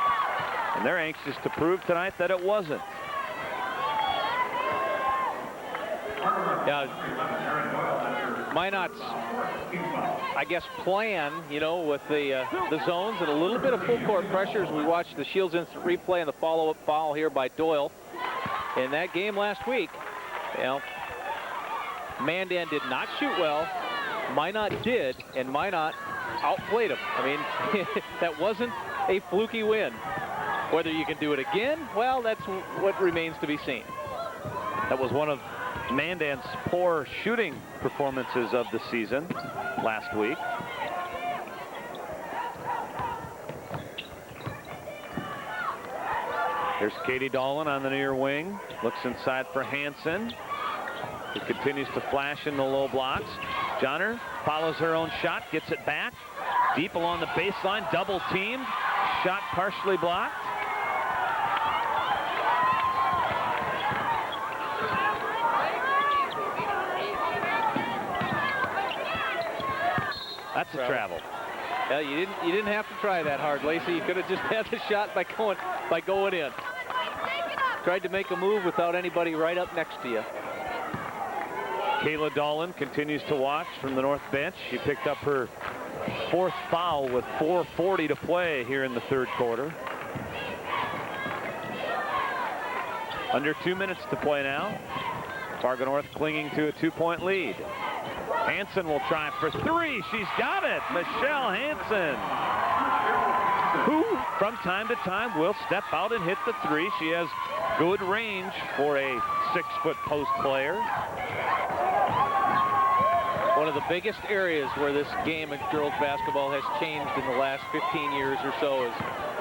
And they're anxious to prove tonight that it wasn't. Yeah, Minot's, I guess, plan, you know, with the zones and a little bit of full court pressure as we watched the Shields instant replay and the follow-up foul here by Doyle. In that game last week, you know, Mandan did not shoot well. Minot did, and Minot outplayed him. I mean, that wasn't a fluky win. Whether you can do it again, well, that's what remains to be seen. That was one of Mandan's poor shooting performances of the season last week. Here's Katie Dolan on the near wing. Looks inside for Hansen, who continues to flash in the low blocks. Johnner follows her own shot, gets it back. Deep along the baseline, double teamed. Shot partially blocked. That's a travel. Yeah, you didn't have to try that hard, Lacey. You could have just had the shot by going in. Tried to make a move without anybody right up next to you. Kayla Dolan continues to watch from the north bench. She picked up her 4th foul with 4:40 to play here in the 3rd quarter. Under 2 minutes to play now. Fargo North clinging to a 2-point lead. Hansen will try for 3. She's got it. Michelle Hansen, who from time to time will step out and hit the 3. She has good range for a 6-foot post player. One of the biggest areas where this game of girls basketball has changed in the last 15 years or so is,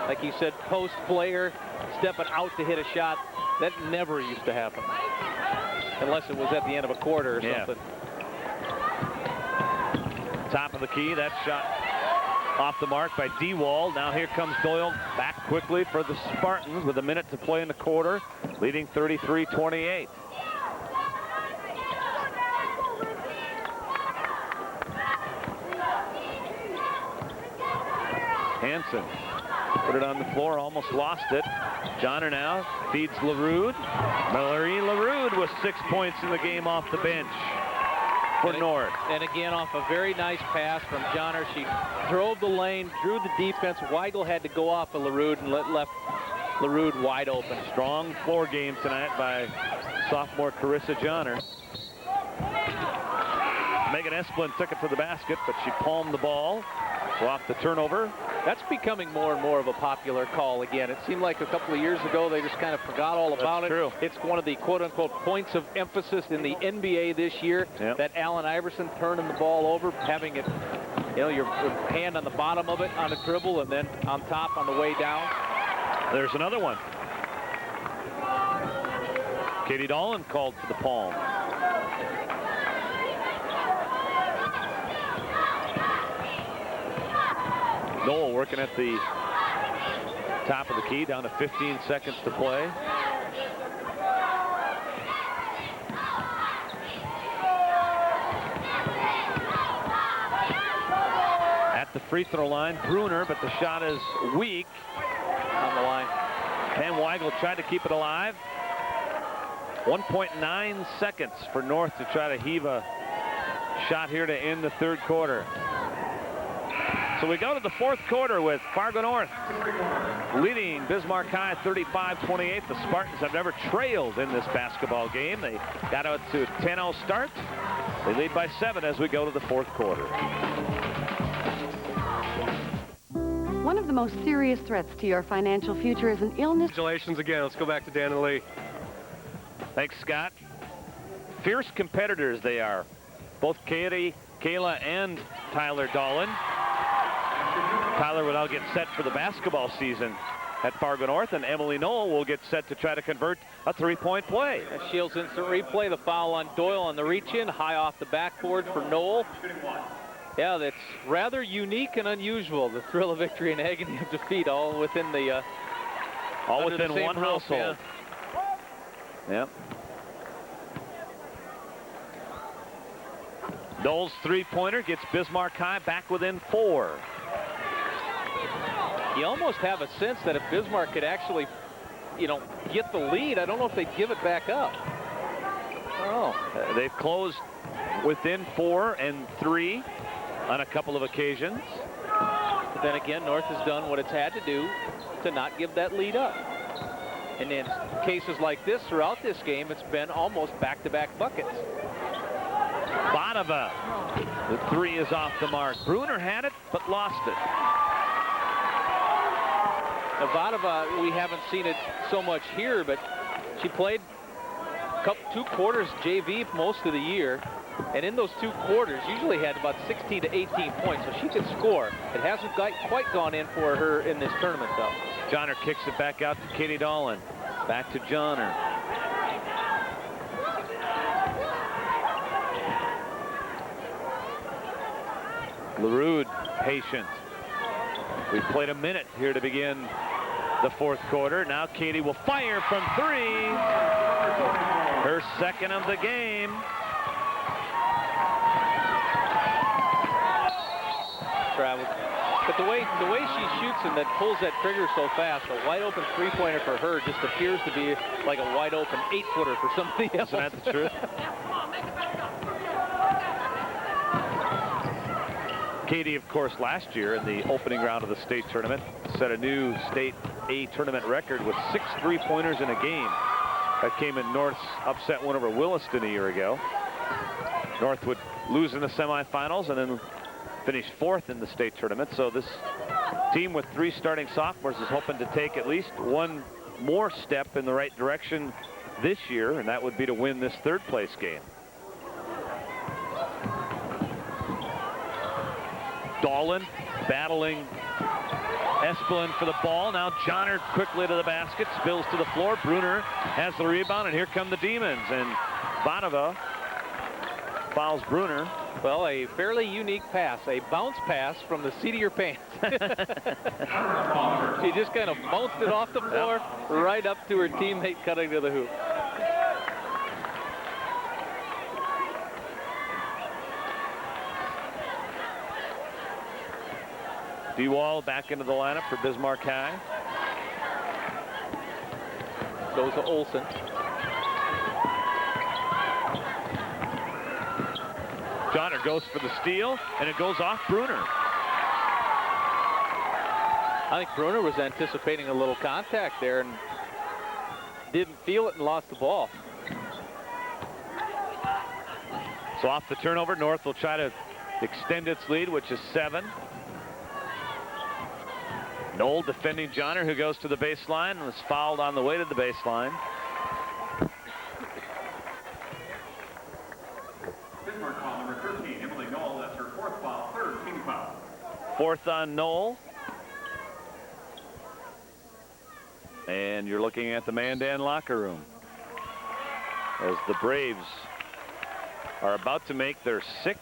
like you said, post player stepping out to hit a shot. That never used to happen, unless it was at the end of a quarter or something. Top of the key, that shot off the mark by DeWald. Now here comes Doyle back quickly for the Spartans with a minute to play in the quarter, leading 33-28. Hansen put it on the floor, almost lost it. Johnner now feeds LaRude. Marie LaRude with 6 points in the game off the bench for North. And again, off a very nice pass from Johnner. She drove the lane, drew the defense. Weigel had to go off of LaRude and left LaRude wide open. Strong floor game tonight by sophomore Carissa Johnner. Megan Esplin took it to the basket, but she palmed the ball. So off the turnover. That's becoming more and more of a popular call again. It seemed like a couple of years ago they just kind of forgot all about it. True. It's one of the quote-unquote points of emphasis in the NBA this year. Yep. That Allen Iverson turning the ball over, having it, you know, your hand on the bottom of it on a dribble and then on top on the way down. There's another one. Katie Dolan called for the palm. Noel working at the top of the key, down to 15 seconds to play. At the free throw line, Bruner, but the shot is weak on the line. Pam Weigel tried to keep it alive. 1.9 seconds for North to try to heave a shot here to end the 3rd quarter. So we go to the 4th quarter with Fargo North leading Bismarck High 35-28. The Spartans have never trailed in this basketball game. They got out to a 10-0 start. They lead by 7 as we go to the 4th quarter. One of the most serious threats to your financial future is an illness. Congratulations again. Let's go back to Dan and Lee. Thanks, Scott. Fierce competitors they are. Both Kayla and Tyler Dolan. Tyler will now get set for the basketball season at Fargo North, and Emily Noel will get set to try to convert a 3-point play. Shields instant replay, the foul on Doyle on the reach-in, high off the backboard for Noel. Yeah, that's rather unique and unusual, the thrill of victory and agony of defeat, all within the All Under the within same one roof, household. Yep. Knoll's three-pointer gets Bismarck High back within 4. You almost have a sense that if Bismarck could actually, you know, get the lead, I don't know if they'd give it back up. Oh, they've closed within 4 and 3 on a couple of occasions. But then again, North has done what it's had to do to not give that lead up. And in cases like this throughout this game, it's been almost back-to-back buckets. Vadova, the 3 is off the mark. Bruner had it, but lost it. Now, Vadova, we haven't seen it so much here, but she played 2 quarters JV most of the year. And in those 2 quarters, usually had about 16 to 18 points, so she could score. It hasn't quite gone in for her in this tournament, though. Johnner kicks it back out to Katie Dolan. Back to Johnner. LaRue patient. We've played a minute here to begin the 4th quarter. Now Katie will fire from 3. Her second of the game. But the way she shoots and that pulls that trigger so fast, a wide open 3-pointer for her just appears to be like a wide open 8-footer for somebody else. Isn't that the truth? Katie, of course, last year in the opening round of the state tournament set a new state A tournament record with 6 3-pointers in a game. That came in North's upset win over Williston a year ago. North would lose in the semifinals and then finish 4th in the state tournament. So this team with 3 starting sophomores is hoping to take at least one more step in the right direction this year, and that would be to win this 3rd place game. Dolan battling Espelin for the ball. Now Johnner quickly to the basket, spills to the floor. Bruner has the rebound, and here come the Demons. And Vadova fouls Bruner. Well, a fairly unique pass, a bounce pass from the seat of your pants. She just kind of bounced it off the floor right up to her teammate cutting to the hoop. DeWall back into the lineup for Bismarck High. Goes to Olson. Johnner goes for the steal, and it goes off Bruner. I think Bruner was anticipating a little contact there and didn't feel it and lost the ball. So off the turnover, North will try to extend its lead, which is 7. Knoll defending Johnner, who goes to the baseline and was fouled on the way to the baseline. Bismarck foul number 13, Emily Knoll. That's her 4th foul, 3rd team foul. 4th on Knoll. And you're looking at the Mandan locker room as the Braves are about to make their 6th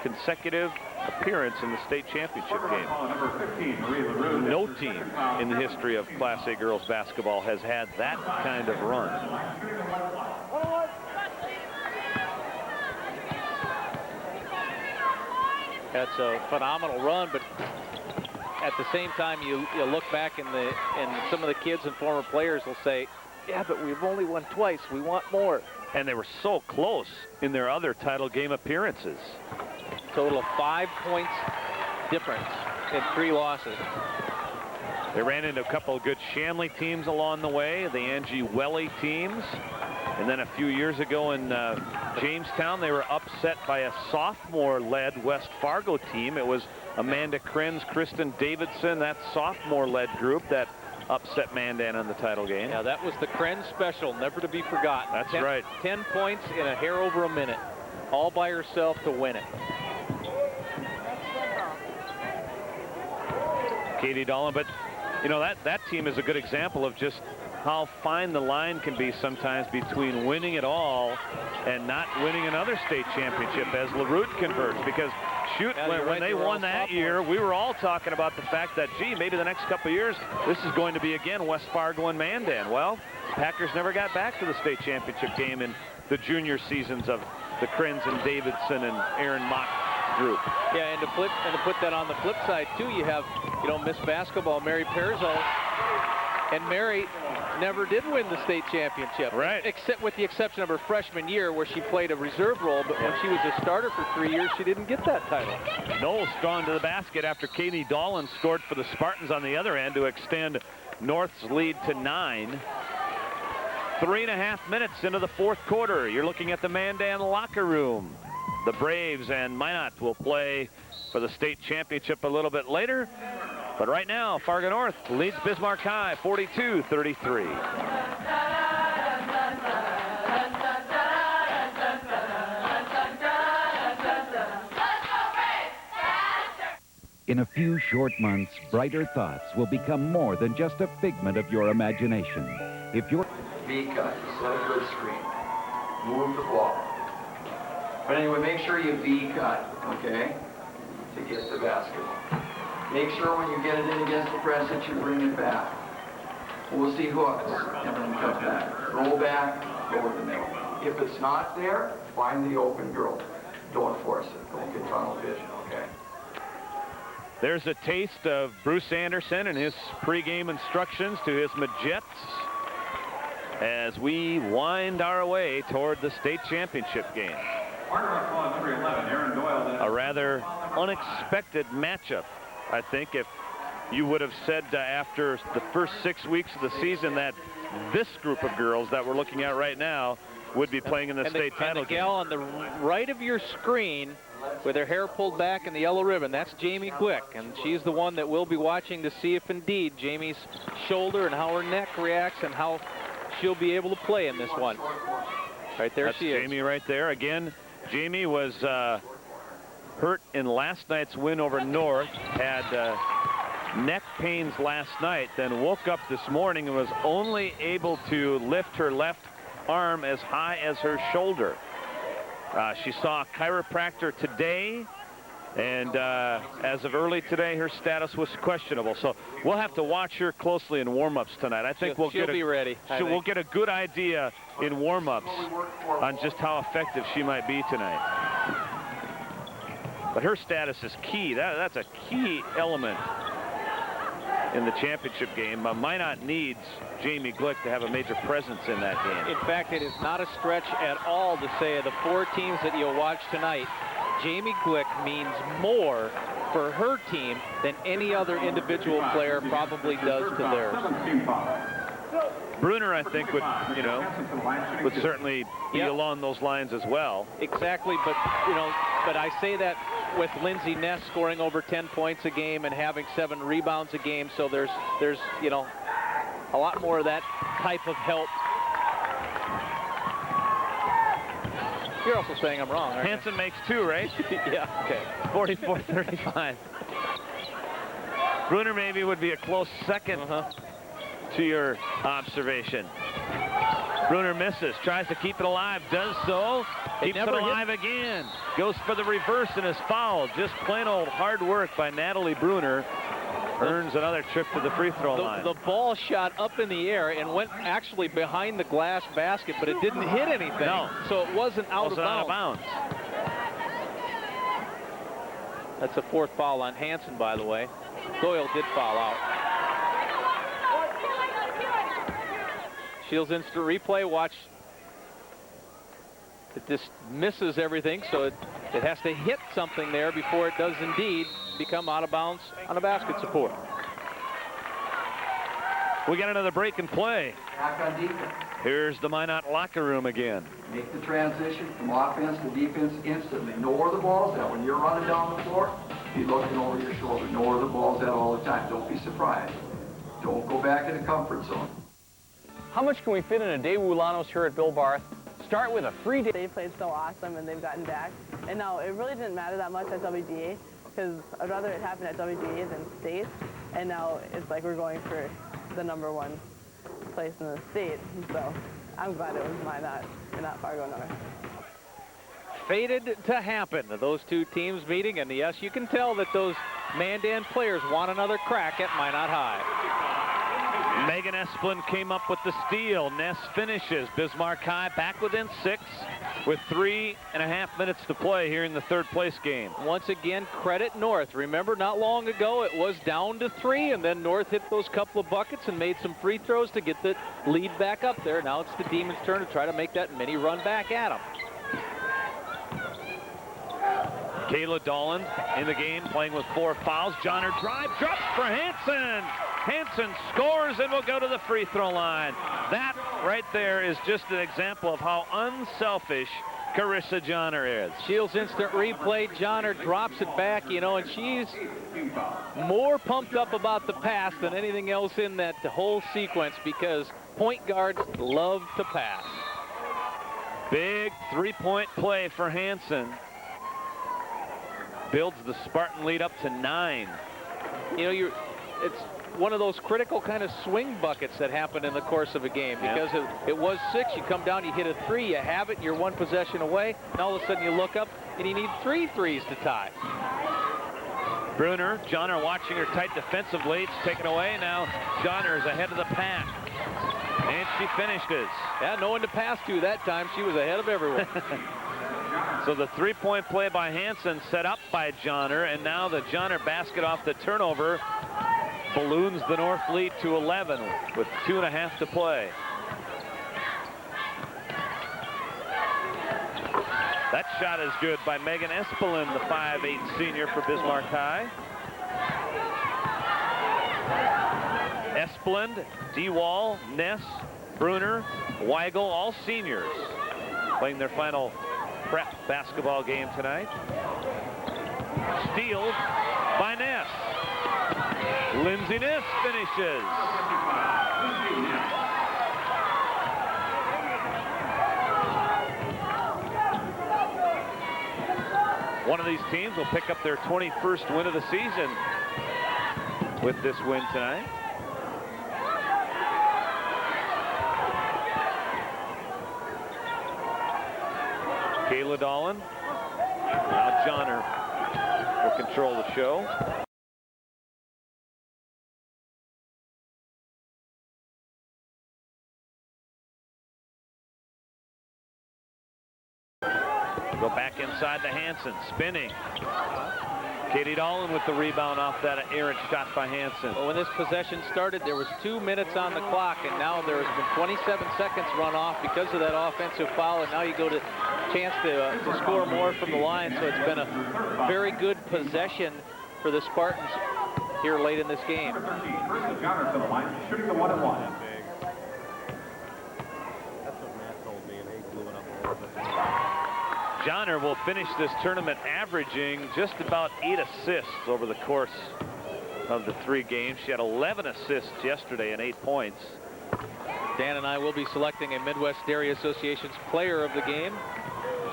consecutive appearance in the state championship game. No team in the history of Class A girls basketball has had that kind of run. That's a phenomenal run, but at the same time, you look back and some of the kids and former players will say, yeah, but we've only won twice. We want more. And they were so close in their other title game appearances. Total of 5 points difference in 3 losses. They ran into a couple of good Shanley teams along the way, the Angie Welly teams. And then a few years ago in Jamestown, they were upset by a sophomore-led West Fargo team. It was Amanda Krenz, Kristen Davidson, that sophomore-led group that upset Mandan in the title game. Yeah, that was the Krenz special, never to be forgotten. That's right. 10 points in a hair over a minute, all by herself to win it. Katie Dolan, but you know, that team is a good example of just how fine the line can be sometimes between winning it all and not winning another state championship, as LaRue converts, because shoot, when they won that year, we were all talking about the fact that, gee, maybe the next couple of years, this is going to be, again, West Fargo and Mandan. Well, Packers never got back to the state championship game in the junior seasons of the Krenz and Davidson and Aaron Mock group. Yeah, and to put that on the flip side, too, you have, you know, Miss Basketball, Mary Perzo, and Mary never did win the state championship. Right. Except with the exception of her freshman year where she played a reserve role, but when she was a starter for 3 years, she didn't get that title. Knowles gone to the basket after Katie Dolan scored for the Spartans on the other end to extend North's lead to 9. 3.5 minutes into the fourth quarter. You're looking at the Mandan locker room. The Braves and Minot will play for the state championship a little bit later. But right now, Fargo North leads Bismarck High 42-33. In a few short months, brighter thoughts will become more than just a figment of your imagination. If you're V-cut, set a good screen, move the ball. But anyway, make sure you V-cut, okay, to get the basketball. Make sure when you get it in against the press that you bring it back. We'll see hooks, and then cut back. Roll back, go to the middle. If it's not there, find the open girl. Don't force it. Don't get tunnel vision, okay? There's a taste of Bruce Anderson and his pregame instructions to his Majets as we wind our way toward the state championship game. A rather unexpected matchup, I think, if you would have said after the first 6 weeks of the season that this group of girls that we're looking at right now would be playing in the state title game. And the gal on the right of your screen with her hair pulled back in the yellow ribbon, that's Jamie Glick, and she's the one that we'll be watching to see if indeed Jamie's shoulder and how her neck reacts and how she'll be able to play in this one. Right there, that's she is. Jamie right there. Again, Jamie was hurt in last night's win over North, had neck pains last night, then woke up this morning and was only able to lift her left arm as high as her shoulder. She saw a chiropractor today, and as of early today, her status was questionable. So we'll have to watch her closely in warm-ups tonight. I think we'll be ready. We'll get a good idea in warm-ups on just how effective she might be tonight. But her status is key. That's a key element in the championship game. Minot needs Jamie Glick to have a major presence in that game. In fact, it is not a stretch at all to say of the 4 teams that you'll watch tonight, Jamie Glick means more for her team than any other individual player probably does to theirs. Bruner, I think, would certainly be along those lines as well. Exactly, but but I say that with Lindsay Ness scoring over 10 points a game and having 7 rebounds a game, so there's a lot more of that type of help. You're also saying I'm wrong, aren't Hansen makes 2, right? Yeah. Okay. 44-35. Bruner maybe would be a close second to your observation. Bruner misses, tries to keep it alive, does so, keeps it alive again, goes for the reverse and is fouled. Just plain old hard work by Natalie Bruner. Earns another trip to the free throw line. The ball shot up in the air and went actually behind the glass basket, but it didn't hit anything. No. So it wasn't out of bounds. That's a 4th foul on Hansen, by the way. Doyle did foul out. Shields instant replay. Watch. It just misses everything, so it has to hit something there before it does indeed become out of bounds on a basket support. We got another break and play. Back on defense. Here's the Minot locker room again. Make the transition from offense to defense instantly. Know where the ball's at. When you're running down the floor, be looking over your shoulder. Know where the ball's at all the time. Don't be surprised. Don't go back in the comfort zone. How much can we fit in a Daewoo Lanos here at Bill Barth? Start with a free day. They played so awesome and they've gotten back. And no, it really didn't matter that much at WGA because I'd rather it happen at WGA than state. And now it's like we're going for the #1 place in the state. So I'm glad it was Minot and not Fargo North. fated to happen. Those two teams meeting, and yes, you can tell that those Mandan players want another crack at Minot High. Megan Esplin came up with the steal. Ness finishes. Bismarck High back within 6 with 3.5 minutes to play here in the third place game. Once again, credit North. Remember, not long ago, it was down to 3, and then North hit those couple of buckets and made some free throws to get the lead back up there. Now it's the Demons' turn to try to make that mini run back at them. Kayla Dolan in the game, playing with 4 fouls. Johnner drive, drops for Hansen. Hansen scores and will go to the free throw line. That right there is just an example of how unselfish Carissa Johnner is. Shields instant replay. Johnner drops it back, you know, and she's more pumped up about the pass than anything else in that whole sequence, because point guards love to pass. Big three-point play for Hansen. Builds the Spartan lead up to 9. You know, it's one of those critical kind of swing buckets that happen in the course of a game, because it was 6, you come down, you hit a 3, you have it, you're 1 possession away, and all of a sudden you look up and you need 3 threes to tie. Bruner, Johnner watching her tight defensively. It's taken away. Now Johnner is ahead of the pack, and she finishes. Yeah, no one to pass to that time. She was ahead of everyone. So the three-point play by Hansen set up by Johnner, and now the Johnner basket off the turnover balloons the North lead to 11 with 2.5 to play. That shot is good by Megan Esplin, the 5'8" senior for Bismarck High. Esplin, DeWall, Ness, Bruner, Weigel, all seniors playing their final prep basketball game tonight. Steal by Ness. Lindsay Ness finishes. One of these teams will pick up their 21st win of the season with this win tonight. Kayla Dolan. Now Johnner will control the show. Go back inside to Hansen, spinning. Katie Dolan with the rebound off that errant shot by Hansen. Well, when this possession started, there was 2 minutes on the clock, and now there has been 27 seconds run off because of that offensive foul, and now you go to chance to score more from the line. So it's been a very good possession for the Spartans here late in this game. Johnner to the line, shooting the 1-and-1. Johnner will finish this tournament averaging just about 8 assists over the course of the 3 games. She had 11 assists yesterday and 8 points. Dan and I will be selecting a Midwest Dairy Association's player of the game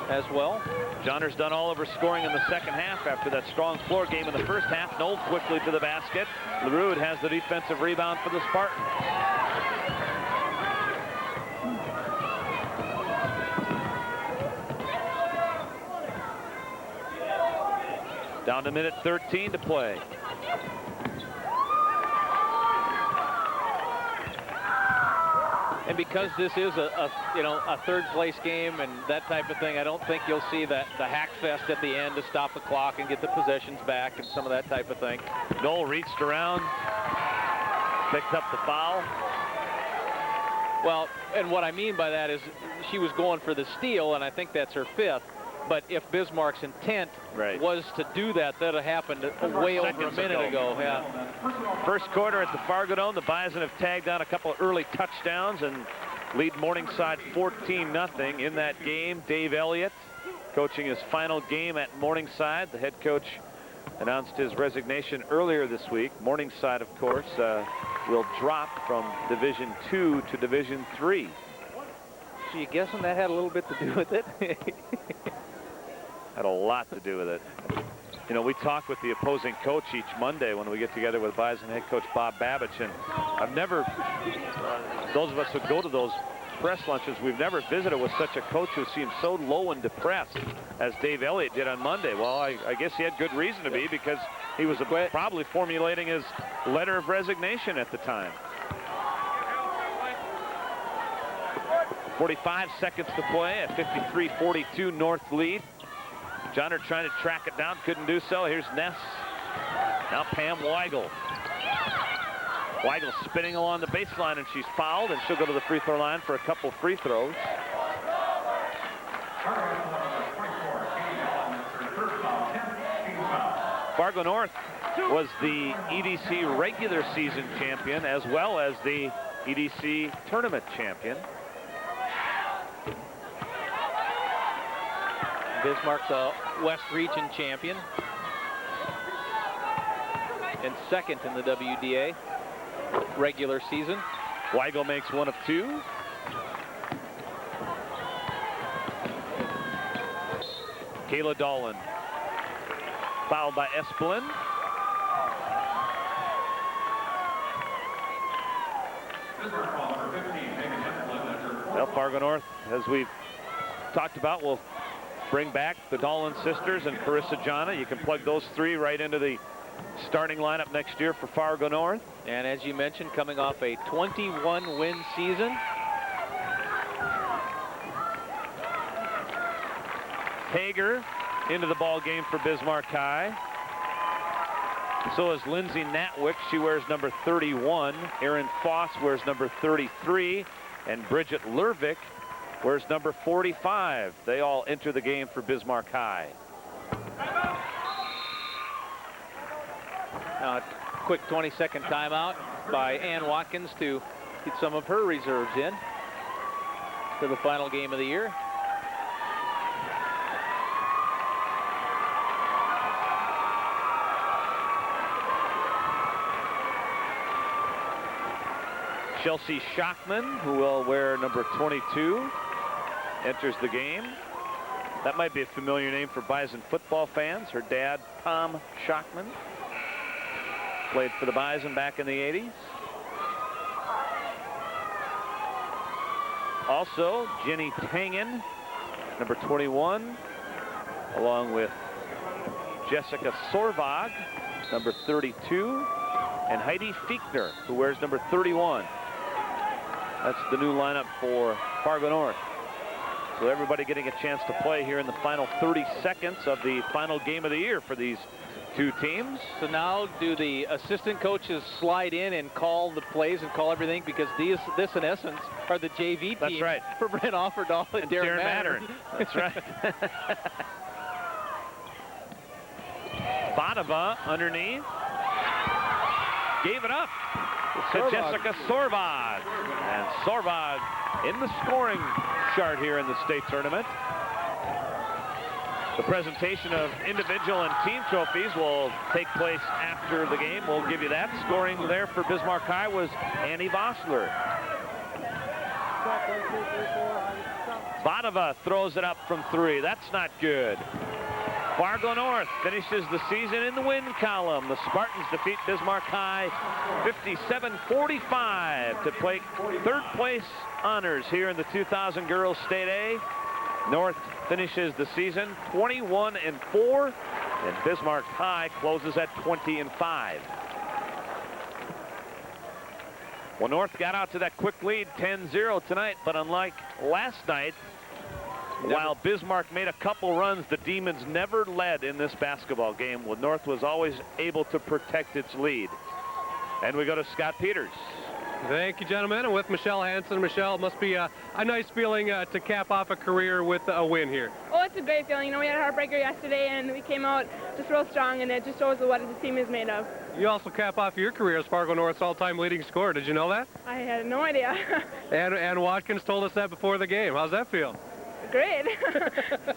as well. Johnner's done all of her scoring in the second half after that strong floor game in the first half. Knoll quickly to the basket. LaRue has the defensive rebound for the Spartans. Down to minute 13 to play. And because this is a third place game and that type of thing, I don't think you'll see the hack fest at the end to stop the clock and get the possessions back and some of that type of thing. Knoll reached around, picked up the foul. Well, and what I mean by that is she was going for the steal, and I think that's her 5th. But if Bismarck's intent was to do that, that would have happened way over a minute ago. Yeah. First quarter at the Fargo Dome, the Bison have tagged on a couple of early touchdowns and lead Morningside 14-0 in that game. Dave Elliott coaching his final game at Morningside. The head coach announced his resignation earlier this week. Morningside, of course, will drop from Division II to Division III. So you guessing that had a little bit to do with it? Had a lot to do with it. You know, we talk with the opposing coach each Monday when we get together with Bison head coach Bob Babich, and I've never, those of us who go to those press lunches. We've never visited with such a coach who seems so low and depressed as Dave Elliott did on Monday. Well, I guess he had good reason to be, because he was probably formulating his letter of resignation at the time. 45 seconds to play, a 53-42 North lead. Johnner trying to track it down, couldn't do so. Here's Ness. Now Pam Weigel. Weigel spinning along the baseline, and she's fouled, and she'll go to the free throw line for a couple free throws. Fargo North was the EDC regular season champion as well as the EDC tournament champion. Bismarck, the West Region champion, and second in the WDA regular season. Weigel makes one of two. Kayla Dolan fouled by Esplin. Well, Fargo North, as we've talked about, will bring back the Dolan sisters and Carissa Jana. You can plug those three right into the starting lineup next year for Fargo North. And as you mentioned, coming off a 21-win season. Hager into the ball game for Bismarck High. So is Lindsay Natwick. She wears number 31. Erin Foss wears number 33. And Bridget Lervik wears number 45. They all enter the game for Bismarck High. Now a quick 20-second timeout by Ann Watkins to get some of her reserves in for the final game of the year. Chelsea Schachman, who will wear number 22, enters the game. That might be a familiar name for Bison football fans. Her dad, Tom Schachman, played for the Bison back in the 80s. Also, Jenny Tangen, number 21, along with Jessica Sorvag, number 32, and Heidi Fiechner, who wears number 31. That's the new lineup for Fargo North. So everybody getting a chance to play here in the final 30 seconds of the final game of the year for these two teams. So now do the assistant coaches slide in and call the plays and call everything, because this in essence are the JV teams. That's right. For Brent Offerdahl and Darren Mattern. That's right. Bonava underneath. Gave it up to Jessica Sorvag. And Sorvag in the scoring chart here in the state tournament. The presentation of individual and team trophies will take place after the game. We'll give you that. Scoring there for Bismarck High was Annie Vossler. Bonava throws it up from three. That's not good. Fargo North finishes the season in the win column. The Spartans defeat Bismarck High 57-45 to take third place honors here in the 2000 Girls State A. North finishes the season 21-4, and Bismarck High closes at 20-5. Well, North got out to that quick lead 10-0 tonight, but unlike last night, while Bismarck made a couple runs, the Demons never led in this basketball game. Well, North was always able to protect its lead. And we go to Scott Peters. Thank you, gentlemen. And with Michelle Hansen. Michelle, it must be a nice feeling to cap off a career with a win here. Oh, it's a great feeling. You know, we had a heartbreaker yesterday, and we came out just real strong, and it just shows what this team is made of. You also cap off your career as Fargo North's all-time leading scorer. Did you know that? I had no idea. And Watkins told us that before the game. How's that feel? Great.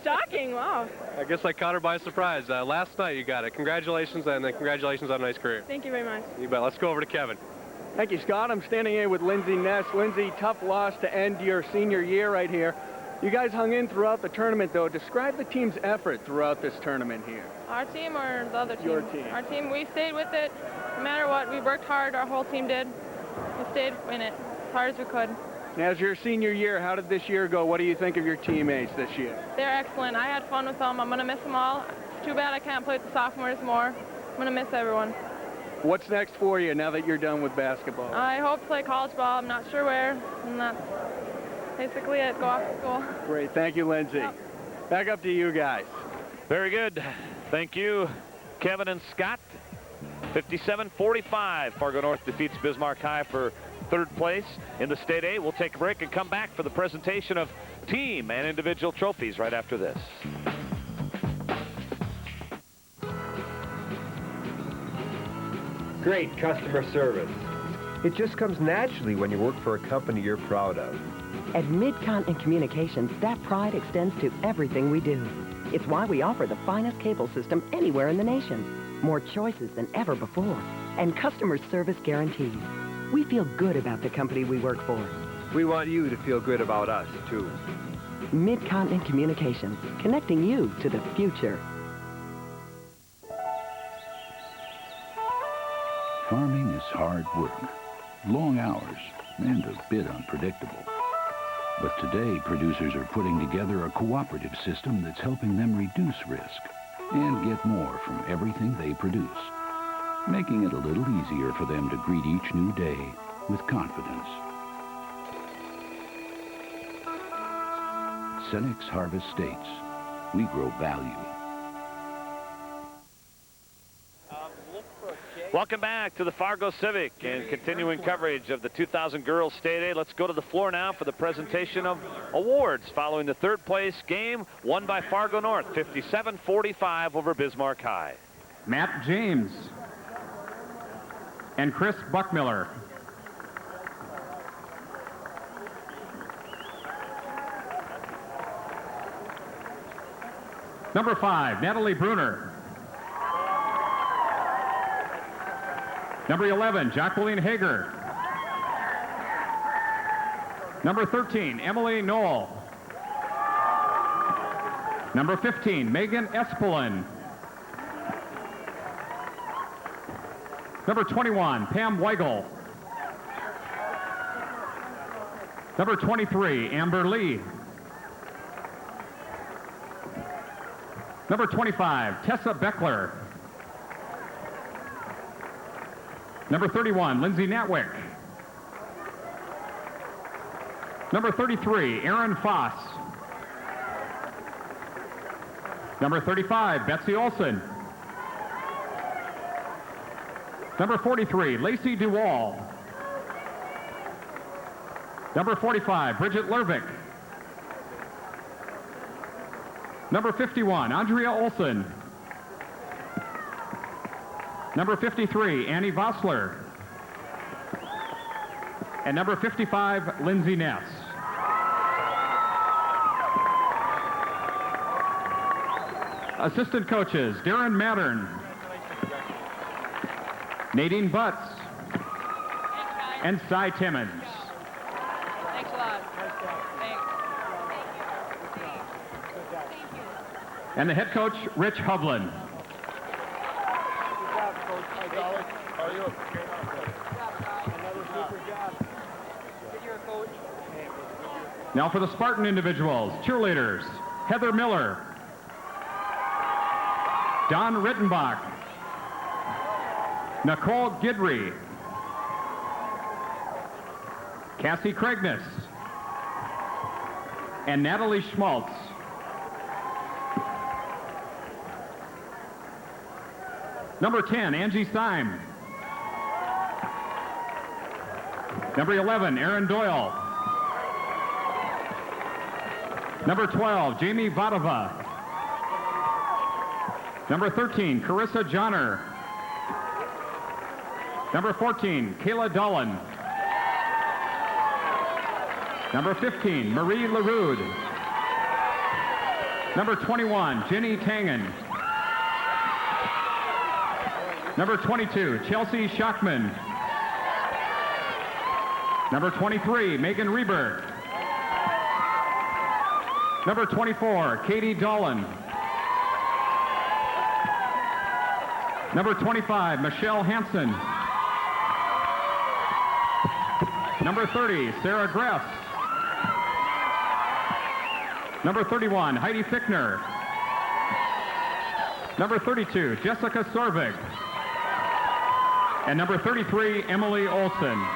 Shocking. Wow. I guess I caught her by surprise. Last night you got it. Congratulations, and congratulations on a nice career. Thank you very much. You bet. Let's go over to Kevin. Thank you, Scott. I'm standing here with Lindsay Ness. Lindsay, tough loss to end your senior year right here. You guys hung in throughout the tournament, though. Describe the team's effort throughout this tournament here. Our team or the other team? Your team. Our team, we stayed with it. No matter what, we worked hard. Our whole team did. We stayed in it as hard as we could. Now, as your senior year, how did this year go? What do you think of your teammates this year? They're excellent. I had fun with them. I'm going to miss them all. It's too bad I can't play with the sophomores more. I'm going to miss everyone. What's next for you now that you're done with basketball? I hope to play college ball. I'm not sure where, and that's basically it. Go off to school. Great. Thank you, Lindsay. Yep. Back up to you guys. Very good. Thank you, Kevin and Scott. 57-45. Fargo North defeats Bismarck High for third place in the State A. We'll take a break and come back for the presentation of team and individual trophies right after this. Great customer service. It just comes naturally when you work for a company you're proud of. At Mid-Continent Communications, that pride extends to everything we do. It's why we offer the finest cable system anywhere in the nation. More choices than ever before, and customer service guarantees. We feel good about the company we work for. We want you to feel good about us, too. Mid-Continent Communications, connecting you to the future. Farming is hard work, long hours, and a bit unpredictable. But today, producers are putting together a cooperative system that's helping them reduce risk and get more from everything they produce, making it a little easier for them to greet each new day with confidence. Cenex Harvest states, we grow value. Welcome back to the Fargo Civic and continuing coverage of the 2000 Girls State A. Let's go to the floor now for the presentation of awards following the third place game won by Fargo North, 57-45 over Bismarck High. Matt James and Chris Buckmiller. Number 5, Natalie Bruner. Number 11, Jacqueline Hager. Number 13, Emily Knoll. Number 15, Megan Espelin. Number 21, Pam Weigel. Number 23, Amber Lee. Number 25, Tessa Beckler. Number 31, Lindsay Natwick. Number 33, Aaron Foss. Number 35, Betsy Olson. Number 43, Lacey DeWall. Number 45, Bridget Lervick. Number 51, Andrea Olson. Number 53, Annie Vossler. And number 55, Lindsay Ness. Assistant coaches, Darren Mattern, Nadine Butts, and Cy Timmons. Thanks a lot. And the head coach, Rich Hovland. Now for the Spartan individuals, cheerleaders, Heather Miller, Don Rittenbach, Nicole Gidry, Cassie Craigness, and Natalie Schmaltz. Number 10, Angie Syme. Number 11, Aaron Doyle. Number 12, Jamie Vadova. Number 13, Carissa Johnner. Number 14, Kayla Dolan. Number 15, Marie LaRude. Number 21, Jenny Tangen. Number 22, Chelsea Schachman. Number 23, Megan Reber. Number 24, Katie Dolan. Number 25, Michelle Hansen. Number 30, Sarah Gress. Number 31, Heidi Fickner. Number 32, Jessica Sorvig. And number 33, Emily Olson.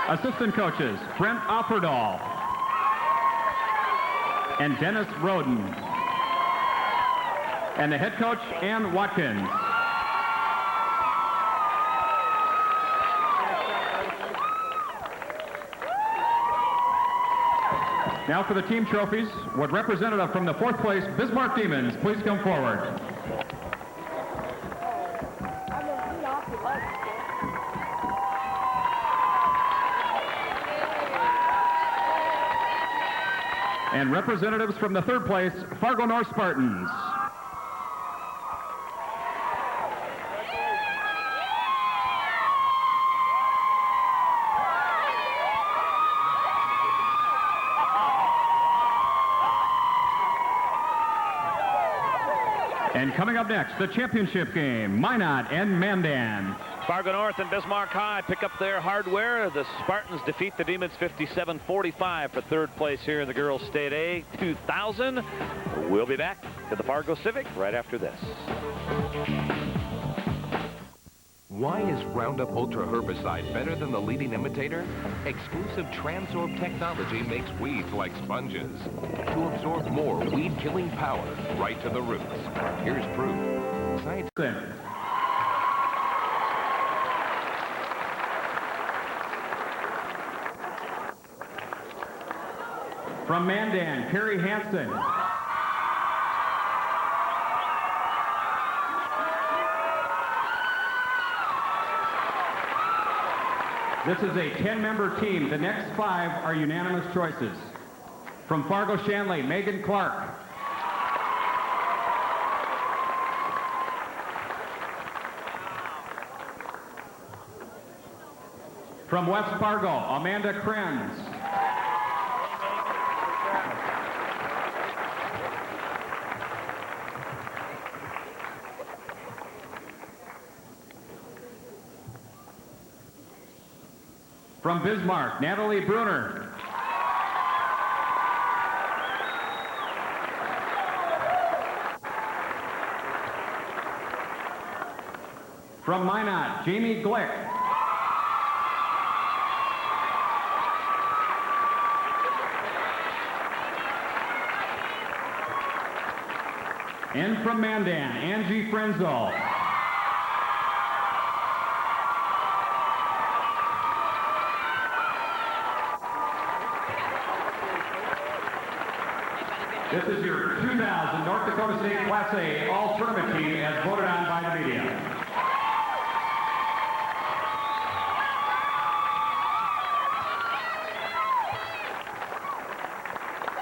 Assistant coaches, Brent Offerdahl and Dennis Roden. And the head coach, Ann Watkins. Now for the team trophies, would representative from the 4th place Bismarck Demons please come forward. And representatives from the 3rd place Fargo North Spartans. And coming up next, the championship game, Minot and Mandan. Fargo North and Bismarck High pick up their hardware. The Spartans defeat the Demons 57-45 for 3rd place here in the Girls State A 2000. We'll be back to the Fargo Civic right after this. Why is Roundup Ultra herbicide better than the leading imitator? Exclusive Transorb technology makes weeds like sponges to absorb more weed-killing power right to the roots. Here's proof. Science. From Mandan, Carrie Hansen. This is a 10-member team. The next 5 are unanimous choices. From Fargo Shanley, Megan Clark. From West Fargo, Amanda Krenz. From Bismarck, Natalie Bruner. From Minot, Jamie Glick. And from Mandan, Angie Frenzel. This is your 2000 North Dakota State Class A All-Tournament team as voted on by the media.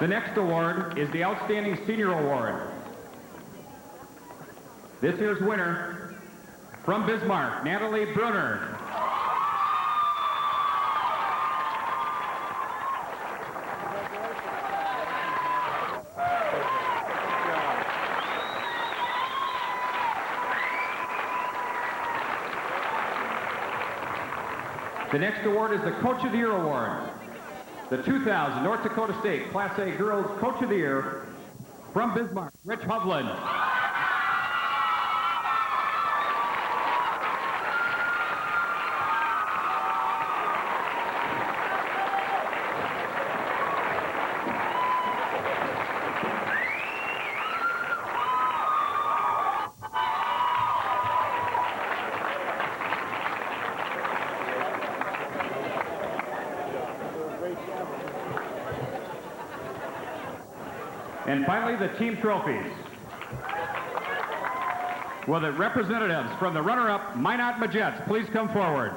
The next award is the Outstanding Senior Award. This year's winner, from Bismarck, Natalie Bruner. The next award is the Coach of the Year Award. The 2000 North Dakota State Class A Girls Coach of the Year from Bismarck, Rich Hovland. And finally, the team trophies. Will the representatives from the runner-up Minot Majets please come forward?